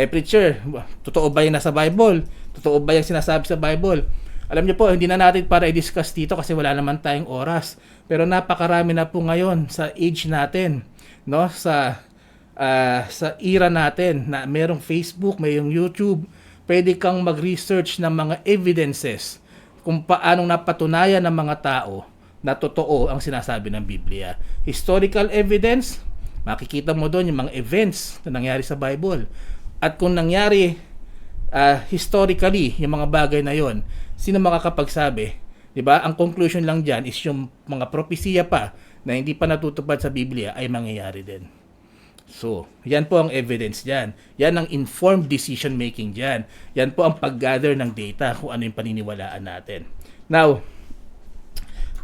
Speaker 1: Preacher, totoo ba yung nasa Bible? Totoo ba yung sinasabi sa Bible? Alam niyo po, hindi na natin para i-discuss dito kasi wala naman tayong oras. Pero napakarami na po ngayon sa age natin, no? Sa era natin na merong Facebook, mayroong YouTube, pwede kang mag-research ng mga evidences kung paanong napatunayan ng mga tao na totoo ang sinasabi ng Biblia. Historical evidence, makikita mo doon yung mga events na nangyari sa Bible. At kung nangyari historically, yung mga bagay na yon, sino makakapagsabi? 'Di ba? Ang conclusion lang diyan is yung mga propesiya pa na hindi pa natutupad sa Biblia ay mangyayari din. So, yan po ang evidence diyan. Yan ang informed decision making diyan. Yan po ang pag-gather ng data kung ano yung paniniwalaan natin. Now,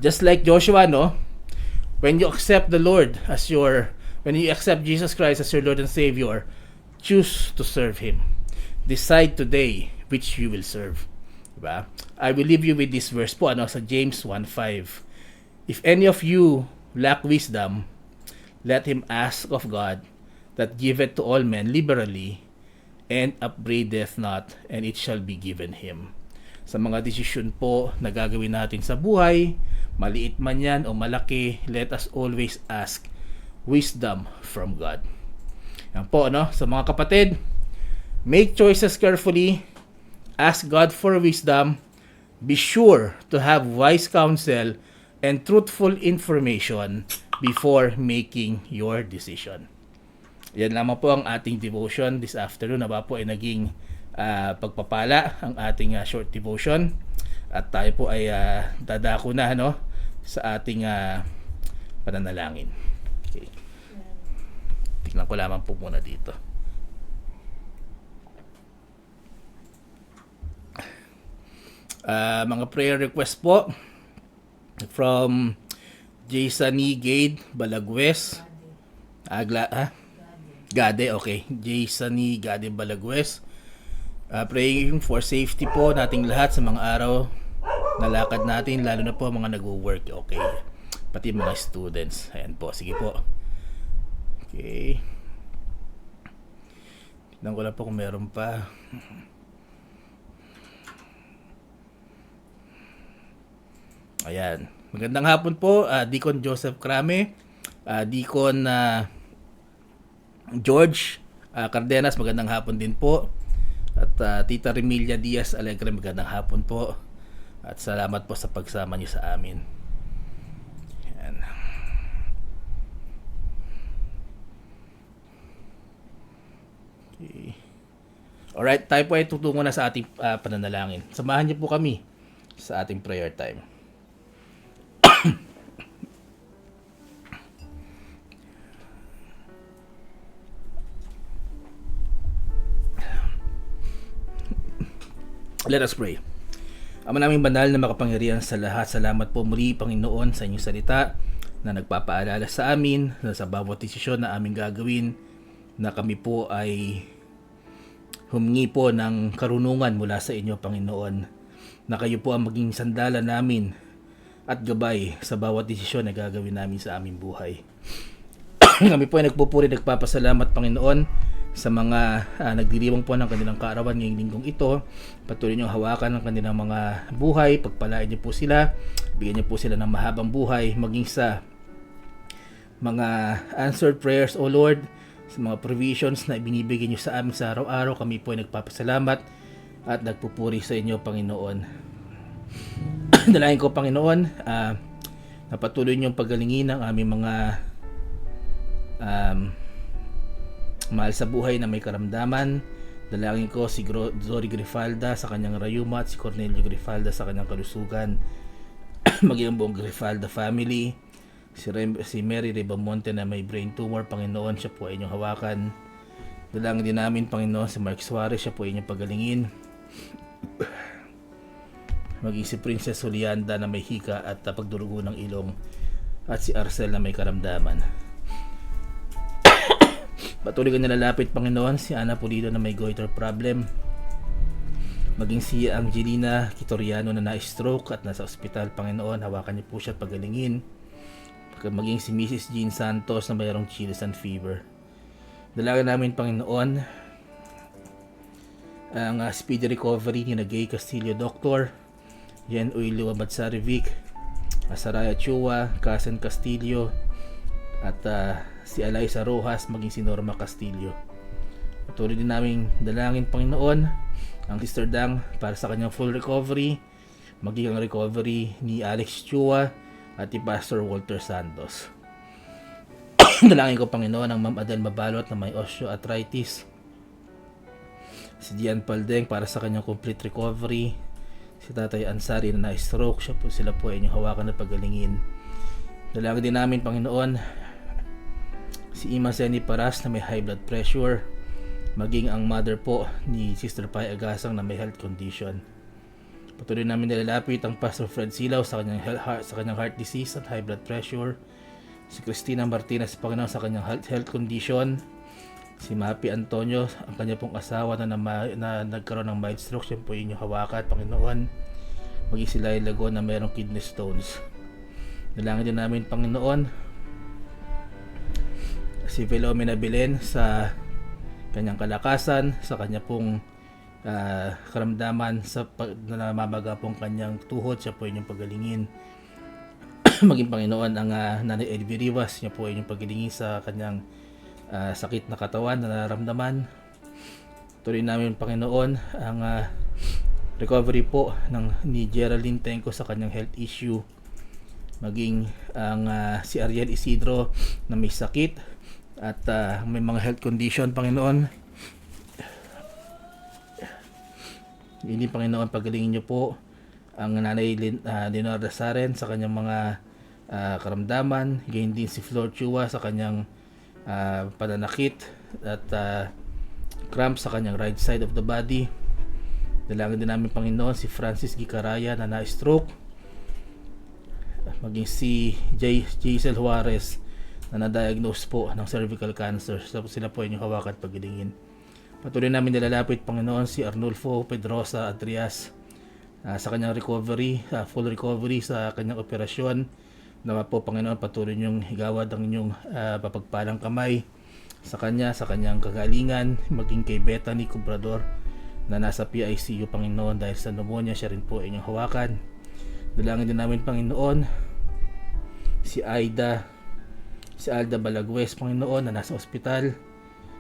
Speaker 1: just like Joshua, no? When you accept the Lord as when you accept Jesus Christ as your Lord and Savior, choose to serve Him. Decide today which you will serve. Diba? I will leave you with this verse po, sa James 1:5. If any of you lack wisdom, let him ask of God, that giveth to all men liberally, and upbraideth not, and it shall be given him. Sa mga desisyon po na gagawin natin sa buhay, maliit man yan o malaki, let us always ask wisdom from God. Yan po, sa mga kapatid, make choices carefully, ask God for wisdom, be sure to have wise counsel and truthful information before making your decision. Yan lamang po ang ating devotion this afternoon. Nawa po ay naging pagpapala ang ating short devotion. At tayo po ay dadako na sa ating pananalangin. Okay. Tignan ko lamang po muna dito. Mga prayer request po from Jasani Gade Balagwes. Gade, okay. Jasani Gade Balagwes. Praying for safety po nating lahat sa mga araw na lakad natin, lalo na po mga nagwo-work, okay. Pati mga students. Ayan po, sige po. Okay. Tignan ko lang po kung meron pa. Ayan. Magandang hapon po, Deacon Joseph Crame, Deacon George Cardenas, magandang hapon din po. At Tita Remilia Diaz Alegre, magandang hapon po. At salamat po sa pagsama niyo sa amin. Ayan. Okay. Alright, tayo po ay tutungo na sa ating pananalangin. Samahan niyo po kami sa ating prayer time. Let us pray. Ama naming banal na makapangyarihan sa lahat, salamat po muli, Panginoon, sa inyong salita na nagpapaalala sa amin na sa bawat desisyon na aming gagawin na kami po ay humingi po ng karunungan mula sa inyo, Panginoon, na kayo po ang maging sandala namin at gabay sa bawat desisyon na gagawin namin sa aming buhay. Kami po ay nagpupuri, nagpapasalamat, Panginoon, sa mga nagdiriwang po ng kanilang kaarawan ngayong linggong ito. Patuloy niyong hawakan ng kanilang mga buhay, pagpalain niyo po sila, bigyan niyo po sila ng mahabang buhay, maging sa mga answered prayers, O Lord, sa mga provisions na ibinibigay niyo sa amin sa araw-araw. Kami po ay nagpapasalamat at nagpupuri sa inyo, Panginoon. Dalangin ko, Panginoon, na patuloy niyong pagalingin ang aming mga mahal sa buhay na may karamdaman. Dalangin ko si Zori Grifalda sa kanyang rayuma at si Cornelio Grifalda sa kanyang kalusugan. Maging ang buong Grifalda family. Si Mary Ribamonte na may brain tumor, Panginoon, siya po ay inyong hawakan. Dalangin din namin, Panginoon, si Mark Suarez, siya po ay inyong pagalingin. Maging si Princess Julianda na may hika at pagdurugo ng ilong, at si Arcel na may karamdaman. Patuloy ka nilalapit, Panginoon, si Ana Pulido na may goiter problem. Maging si Angelina Kitoriano na na-stroke at nasa ospital, Panginoon, hawakan niyo po siya at pagalingin. Maging si Mrs. Jean Santos na mayroong chills and fever. Dalangin namin, Panginoon, ang speedy recovery ni Gay Castillo Doctor, Yen Uiliwa Badsarivic, Saraya Chua, Kasen Castillo, at si Eliza Rojas, maging si Norma Castillo. Patuloy din namin dalangin, Panginoon, ang Sister Dang para sa kanyang full recovery, maging ang recovery ni Alex Chua at ni Pastor Walter Santos. Dalangin ko, Panginoon, ang Ma'am Adel Mabalot na may osteoarthritis, Si Gian Paldeng para sa kanyang complete recovery. Si Tatay Ansari na na-stroke, sila po ay inyong hawakan at pagalingin. Dalangin din namin, Panginoon, si Ima Zeni Paras na may high blood pressure, maging ang mother po ni Sister Pai Agasang na may health condition. Patuloy namin nilalapit ang Pastor Fred Silaw sa kanyang heart disease at high blood pressure. Si Cristina Martinez, Panginoon, sa kanyang health condition. Si Mapi Antonio, ang kanya pong asawa na nagkaroon ng mild stroke, siya po inyong hawakan, Panginoon. Maging si Laila Lagon na mayroong kidney stones. Dalangin din namin, Panginoon, si Philomena Belen sa kanyang kalakasan, sa kanya pong karamdaman sa namamaga pong kanyang tuhod, siya po inyong pagalingin. Maging, Panginoon, ang Nanay Elvie Rivas, niya po inyong pagalingin sa kanyang sakit na katawan na nararamdaman. Tuloy namin, Panginoon, ang recovery po ni Geraldine Tenco sa kanyang health issue. Maging ang si Ariel Isidro na may sakit at may mga health condition, Panginoon. Hindi, Panginoon, pagalingin niyo po ang Nanay Leonardo Saren sa kanyang mga karamdaman. Gayon din si Flor Chua sa kanyang pananakit at cramp sa kanyang right side of the body. Dalangin din namin, Panginoon, si Francis Gicaraya na na-stroke. Maging si Jaisel Juarez na na-diagnose po ng cervical cancer. Sila po inyong hawakan at pagalingin. Patuloy namin nilalapit, Panginoon, si Arnulfo Pedrosa Adrias sa kanyang recovery, full recovery sa kanyang operasyon. Nawa po, Panginoon, patuloy niyong higawad ang inyong papagpalang kamay sa kanyang kagalingan. Maging kay Bethany Cobrador na nasa PICU, Panginoon, dahil sa pneumonia, siya rin po inyong hawakan. Dalangin din namin, Panginoon, si Alda Balagwes, Panginoon, na nasa ospital.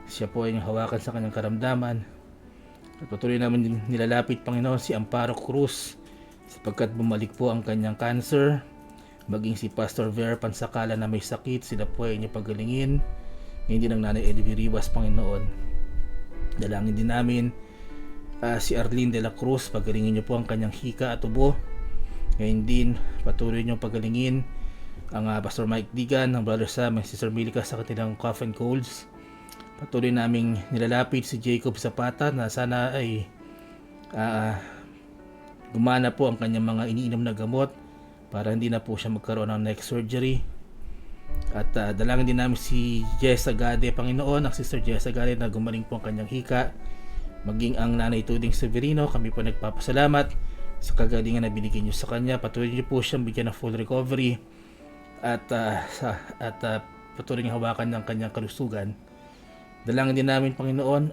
Speaker 1: Siya po ay hawakan sa kanyang karamdaman. At patuloy namin nilalapit, Panginoon, si Amparo Cruz sapagkat bumalik po ang kanyang cancer. Maging si Pastor Vera Pansakala na may sakit, sila po ay inyong pagalingin. Hindi ng Nanay Elvie Rivas, Panginoon. Dalangin din namin si Arlene de la Cruz, pagalingin niyo po ang kanyang hika at ubo. Ngayon din, patuloy niyong pagalingin ang Pastor Mike Digan, ng Brother Sam and Sister Milica sa kanilang cough and colds. Patuloy naming nilalapit si Jacob Zapata na sana ay gumana po ang kanyang mga iniinom na gamot para hindi na po siya magkaroon ng neck surgery. At dalangin din namin si Jess Agade, Panginoon, ang Sister Jess Agade na gumaling po ang kanyang hika. Maging ang Nanay Tuding Severino, kami po nagpapasalamat sa kagalingan na binigyan niyo sa kanya. Patuloy niyo po siyang bigyan ng full recovery at patuloy niyong hawakan ng kanyang kalusugan. Dalangin din namin, Panginoon,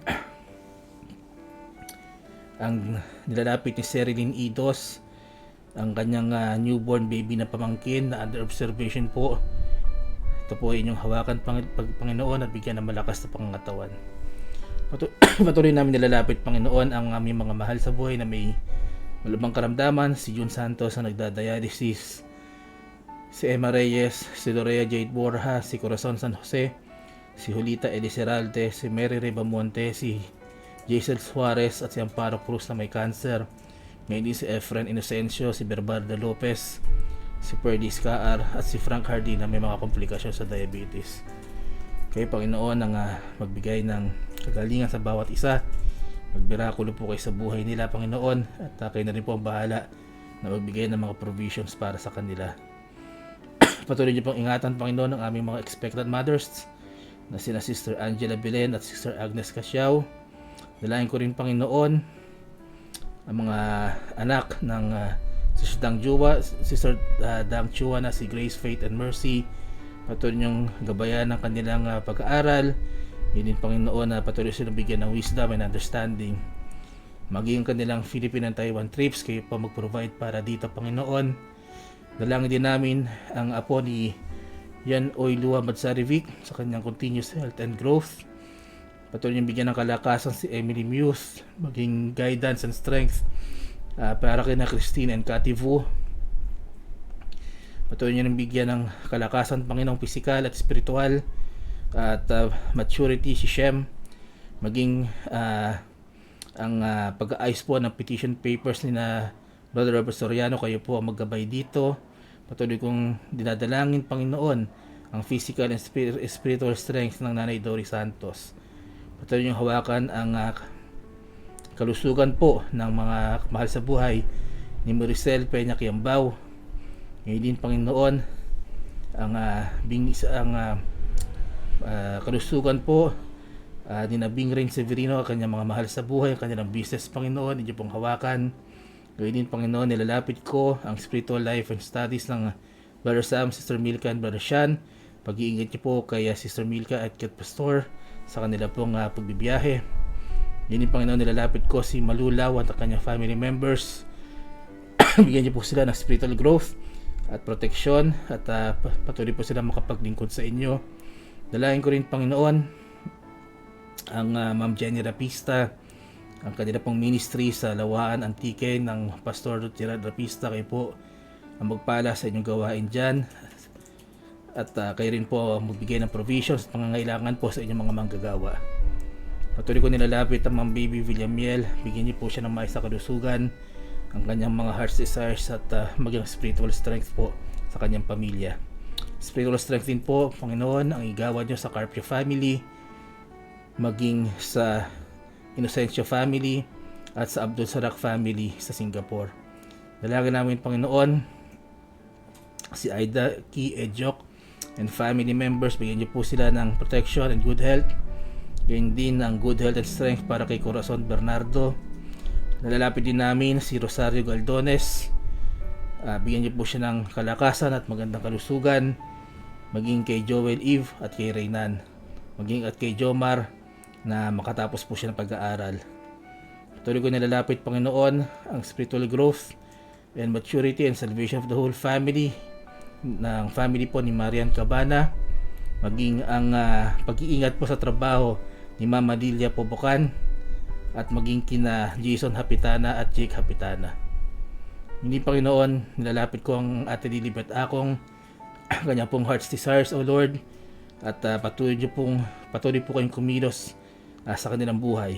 Speaker 1: ang nilalapit ni Sherilyn Idos, ang kanyang newborn baby na pamangkin na under observation po. Ito po ay inyong hawakan, Panginoon, at bigyan ng malakas na pangangatawan. Patuloy namin nilalapit, Panginoon, ang aming mga mahal sa buhay na may malubhang karamdaman. Si June Santos na nagdadialysis, si Emma Reyes, si Lorea Jade Borja, si Corazon San Jose, si Julita Eliceralde, si Mary Rebamonte, si Jaisel Suarez at si Amparo Cruz na may cancer. May din si Efren Inocencio, si Berbarda Lopez, si Perdis Kaar at si Frank Hardy na may mga komplikasyon sa diabetes. Kayo, Panginoon, ang magbigay ng kagalingan sa bawat isa. Magbirakulo po kayo sa buhay nila, Panginoon, at kayo na rin po ang bahala na magbigay ng mga provisions para sa kanila. Patuloy niyo pong ingatan, Panginoon, ang aming mga expectant mothers na sina Sister Angela Belen at Sister Agnes Casiao. Dalangin ko rin, Panginoon, ang mga anak ng Sister Dang Chua na si Grace, Faith and Mercy. Patuloy niyong gabayan ng kanilang pag-aaral. Yun din, Panginoon, na patuloy silang bigyan ng wisdom and understanding. Maging kanilang Philippine and Taiwan trips, kayo pa mag-provide para dito, Panginoon. Dalangin din namin ang apo ni Yan Oilua Madsarivic sa kanyang continuous health and growth. Patuloy niyong bigyan ng kalakasan si Emily Muse, maging guidance and strength para kina Christine and Cathy Vu. Patuloy niyong bigyan ng kalakasan, Panginoong, pisikal at spiritual at maturity si Shem, maging ang pag-aayos po ng petition papers ni na Brother Robert Soriano. Kayo po ang maggabay dito. Patuloy kong dinadalangin, Panginoon, ang physical and spiritual strength ng Nanay Dory Santos. Patuloy niyong hawakan ang kalusugan po ng mga mahal sa buhay ni Maricel Peña Quiambao. Ngayon din, Panginoon, ang kalusugan po ni Bing Rain Severino, ang kanyang mga mahal sa buhay, ang kanyang business, Panginoon, inyo pong hawakan. Gawin din, Panginoon, nilalapit ko ang spiritual life and studies ng Brother Sam, Sister Milka, and Brother Sean. Pag-iingat niyo po kay Sister Milka at Kate Pastor sa kanila pong pagbibiyahe. Yun din, Panginoon, nilalapit ko si Malulaw at ang kanyang family members. Bigyan niyo po sila ng spiritual growth at protection at patuloy po sila makapaglingkod sa inyo. Dalangin ko rin, Panginoon, ang Ma'am Jenny Rapista, ang kanila pong ministry sa Lawaan Antique ng Pastor Gerard Rapista. Kayo po ang magpala sa inyong gawain dyan at kayo rin po magbigay ng provisions at pangangailangan po sa inyong mga manggagawa. Patuloy ko nilalapit ang Ma'am Baby Villamiel. Bigyan niyo po siya ng maayos na kalusugan, ang kanyang mga heart's desires at maging spiritual strength po sa kanyang pamilya. Spiritual strength din po, Panginoon, ang igawad niyo sa Carpio family, maging sa Inocencio family at sa Abdul Sarak family sa Singapore. Dalangin namin, Panginoon, si Aida Ki Ejok and family members, bigyan niyo po sila ng protection and good health. Gayon din ang good health and strength para kay Corazon Bernardo. Nalalapit din namin si Rosario Galdones. Bigyan niyo po siya ng kalakasan at magandang kalusugan, maging kay Joel Eve at kay Reynan, maging at kay Jomar na makatapos po siya ng pag-aaral. Patuloy ko nilalapit, Panginoon, ang spiritual growth and maturity and salvation of the whole family, ng family po ni Marian Cabana, maging ang pag-iingat po sa trabaho ni Mama Lilia Pobocan at maging kina Jason Hapitana at Jake Hapitana. Hindi, Panginoon, nilalapit ko ang Ate Lilibet Akong, kanya pong heart's desires, O Lord, at patuloy po kayong kumilos sa kanilang buhay.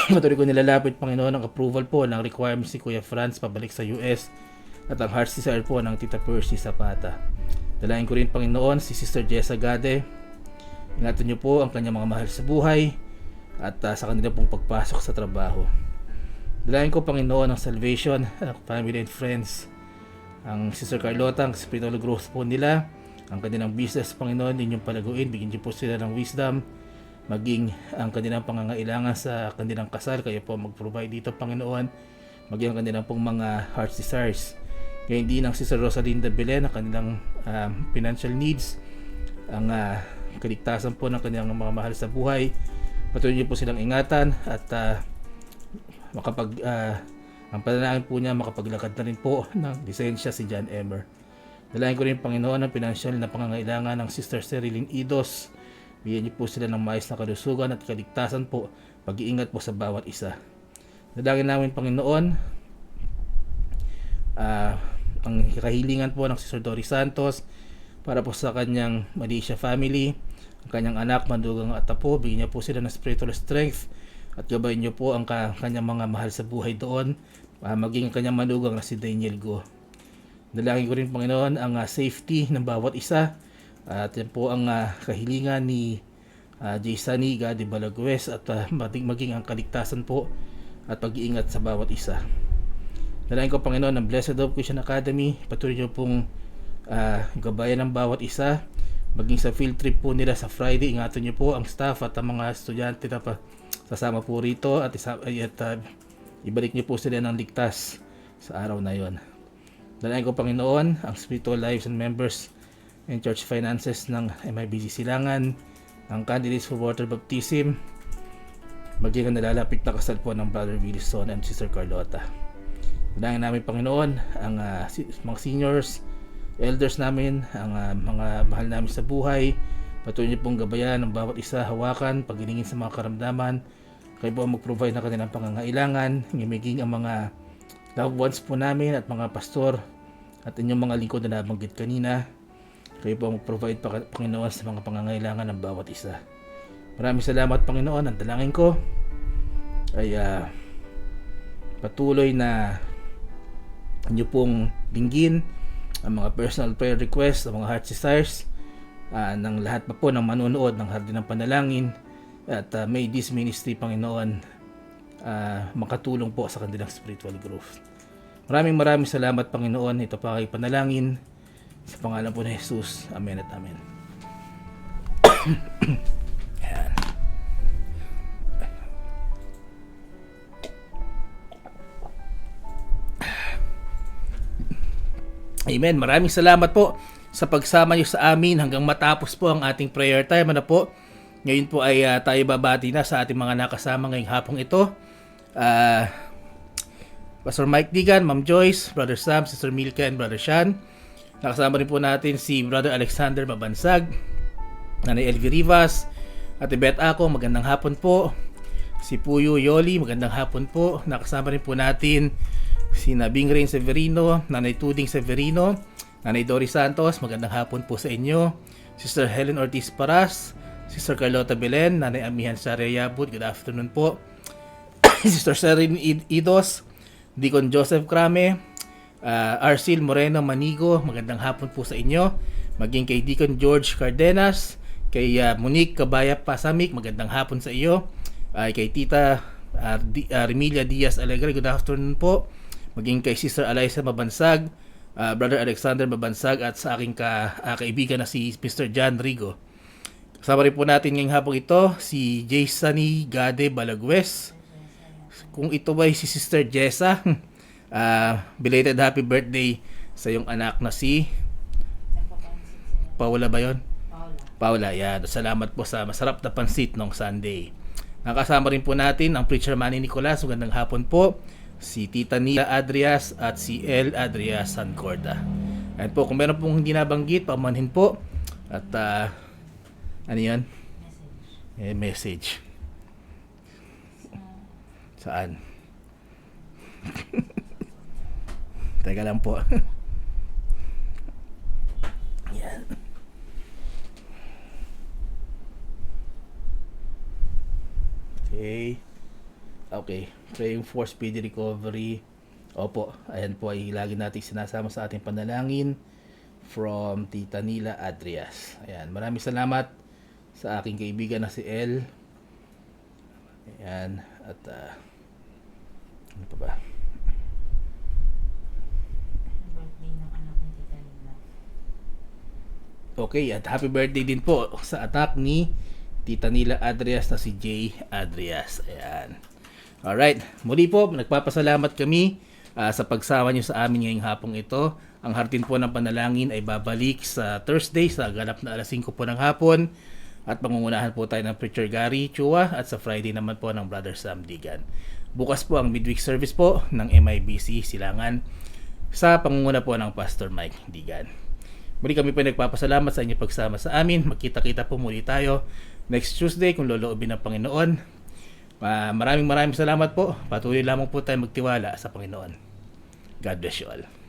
Speaker 1: Patuloy ko nilalapit, Panginoon, ang approval po ng requirements ni Kuya Franz pabalik sa US at ang heart's desire po ng Tita Percy Zapata. Dalayan ko rin, Panginoon, si Sister Jessa Gade. Ingatan niyo po ang kanyang mga mahal sa buhay at sa kanila pong pagpasok sa trabaho. Dalayan ko, Panginoon, ang salvation ng family and friends, ang Sister Carlota, ang spiritual growth po nila, ang kanilang business, Panginoon, inyong palaguin. Bigyan niyo po sila ng wisdom, maging ang kanilang pangangailangan sa kanilang kasal. Kayo po mag-provide dito, Panginoon, maging ang kanilang pong mga heart's desires. Kaya hindi ng Sister Rosalinda Belen ang kanilang financial needs, ang kaligtasan po ng kanilang mga mahal sa buhay. Patuloy niyo po silang ingatan at ang panalangin po niya, makapaglakad na rin po ng lisensya si John Emmer. Dalayan ko rin, Panginoon, ang financial na pangangailangan ng Sister Cerilyn Idos. Bigyan niyo po sila ng maayos na kalusugan at kaligtasan po, pag-iingat po sa bawat isa. Dalangin namin, Panginoon, ang kahilingan po ng Sister Dory Santos para po sa kanyang Malaysia family, ang kanyang anak, Mandugang at Apo. Bigyan niyo po sila ng spiritual strength at gabayin niyo po ang kanyang mga mahal sa buhay doon, maging ang kanyang manugang na si Daniel Go. Dalangin ko rin, Panginoon, ang safety ng bawat isa. At yan po ang kahilingan ni Jaysani Gadi Balagwes at maging ang kaligtasan po at pag-iingat sa bawat isa. Dalangin ko, Panginoon, ang Blessed Hope Christian Academy. Patuloy niyo pong gabayan ng bawat isa. Maging sa field trip po nila sa Friday, ingatan niyo po ang staff at ang mga estudyante na sasama po rito at ibalik niyo po sila ng ligtas sa araw na yon. Dalangin ko, Panginoon, ang spiritual lives and members and church finances ng MIBC Silangan, ang candidates for water baptism, maging ang nalalapit na kasal po ng Brother Wilson and Sister Carlota. Dalangin namin, Panginoon, ang mga seniors, elders namin, ang mga mahal namin sa buhay. Patuloy niyo pong gabayan ng bawat isa, hawakan, pagilingin sa mga karamdaman. Kayo po ang mag-provide ng kanilang pangangailangan, ngimiging ang mga loved ones po namin at mga pastor at inyong mga lingkod na nabanggit kanina. Kayo po ang mag-provide, Panginoon, sa mga pangangailangan ng bawat isa. Maraming salamat, Panginoon. Ang dalangin ko ay patuloy na inyo pong dinggin ang mga personal prayer requests, ang mga heart desires ng lahat pa po ng manonood ng Hardin ng Panalangin, at may this ministry, Panginoon, makatulong po sa kanilang spiritual growth. Maraming salamat, Panginoon. Ito pa kay panalangin sa pangalan po ni Jesus. Amen at amen. Ayan. Amen. Maraming salamat po sa pagsama niyo sa amin hanggang matapos po ang ating prayer time. Ano po? Ngayon po ay tayo babati na sa ating mga nakasama ngayong hapong ito. Pastor Mike Digan, Ma'am Joyce, Brother Sam, Sister Milka, and Brother Sean. Nakasama rin po natin si Brother Alexander Mabansag, Nanay Elvie Rivas, Ate Beth Ako, magandang hapon po. Si Puyo Yoli, magandang hapon po. Nakasama rin po natin si Nabing Rain Severino, Nanay Tuding Severino, Nanay Doris Santos, magandang hapon po sa inyo. Sister Helen Ortiz Paras, Sister Carlota Belen, Nanay Amihan Saria Yabut, good afternoon po. Sister Serin Idos, Deacon Joseph Crame, Arcil Moreno Manigo, magandang hapon po sa inyo. Maging kay Deacon George Cardenas, kay Monique Kabayap Pasamik, magandang hapon sa iyo. Kay Tita Remilia Diaz Alegre, good afternoon po. Maging kay Sister Eliza Mabansag, Brother Alexander Mabansag, at sa aking kaibigan na si Mr. John Rigo. Kasama rin po natin ngayong hapong ito si Jaysani Gade Balagwes. Kung ito ba si Sister Jessa, belated happy birthday sa iyong anak na si Paula ba yun? Paula, yan. Salamat po sa masarap na pansit nung Sunday. Nakasama rin po natin ang Preacher Manny Nicolas, magandang hapon po. Si Tita Nia Adrias at si El Adrias Sancorda. Ayan po, kung meron pong hindi nabanggit, pamanhin po. At ano yan? Message. Saan? Teka lang po. Yan. Okay. Praying for speedy recovery. Opo, ayan po ay lagi nating sinasama sa ating panalangin from Tita Nila Adrias. Ayan, maraming salamat sa aking kaibigan na si El. Ayan, at ano pa ba?
Speaker 2: Birthday ng anak ni Tita Nila.
Speaker 1: Okay, at happy birthday din po sa anak ni Tita Nila Adrias na si Jay Adrias. Ayan. Alright, muli po, nagpapasalamat kami sa pagsama nyo sa amin ngayong hapong ito. Ang Hardin po ng Panalangin ay babalik sa Thursday sa ganap na alas 5 po ng hapon. At pangungunahan po tayo ng Preacher Gary Chua, at sa Friday naman po ng Brother Sam Digan. Bukas po ang midweek service po ng MIBC Silangan sa pangunguna po ng Pastor Mike Digan. Muli kami po nagpapasalamat sa inyong pagsama sa amin. Magkita-kita po muli tayo next Tuesday kung loloobin ng Panginoon. Maraming salamat po. Patuloy lamang po tayo magtiwala sa Panginoon. God bless you all.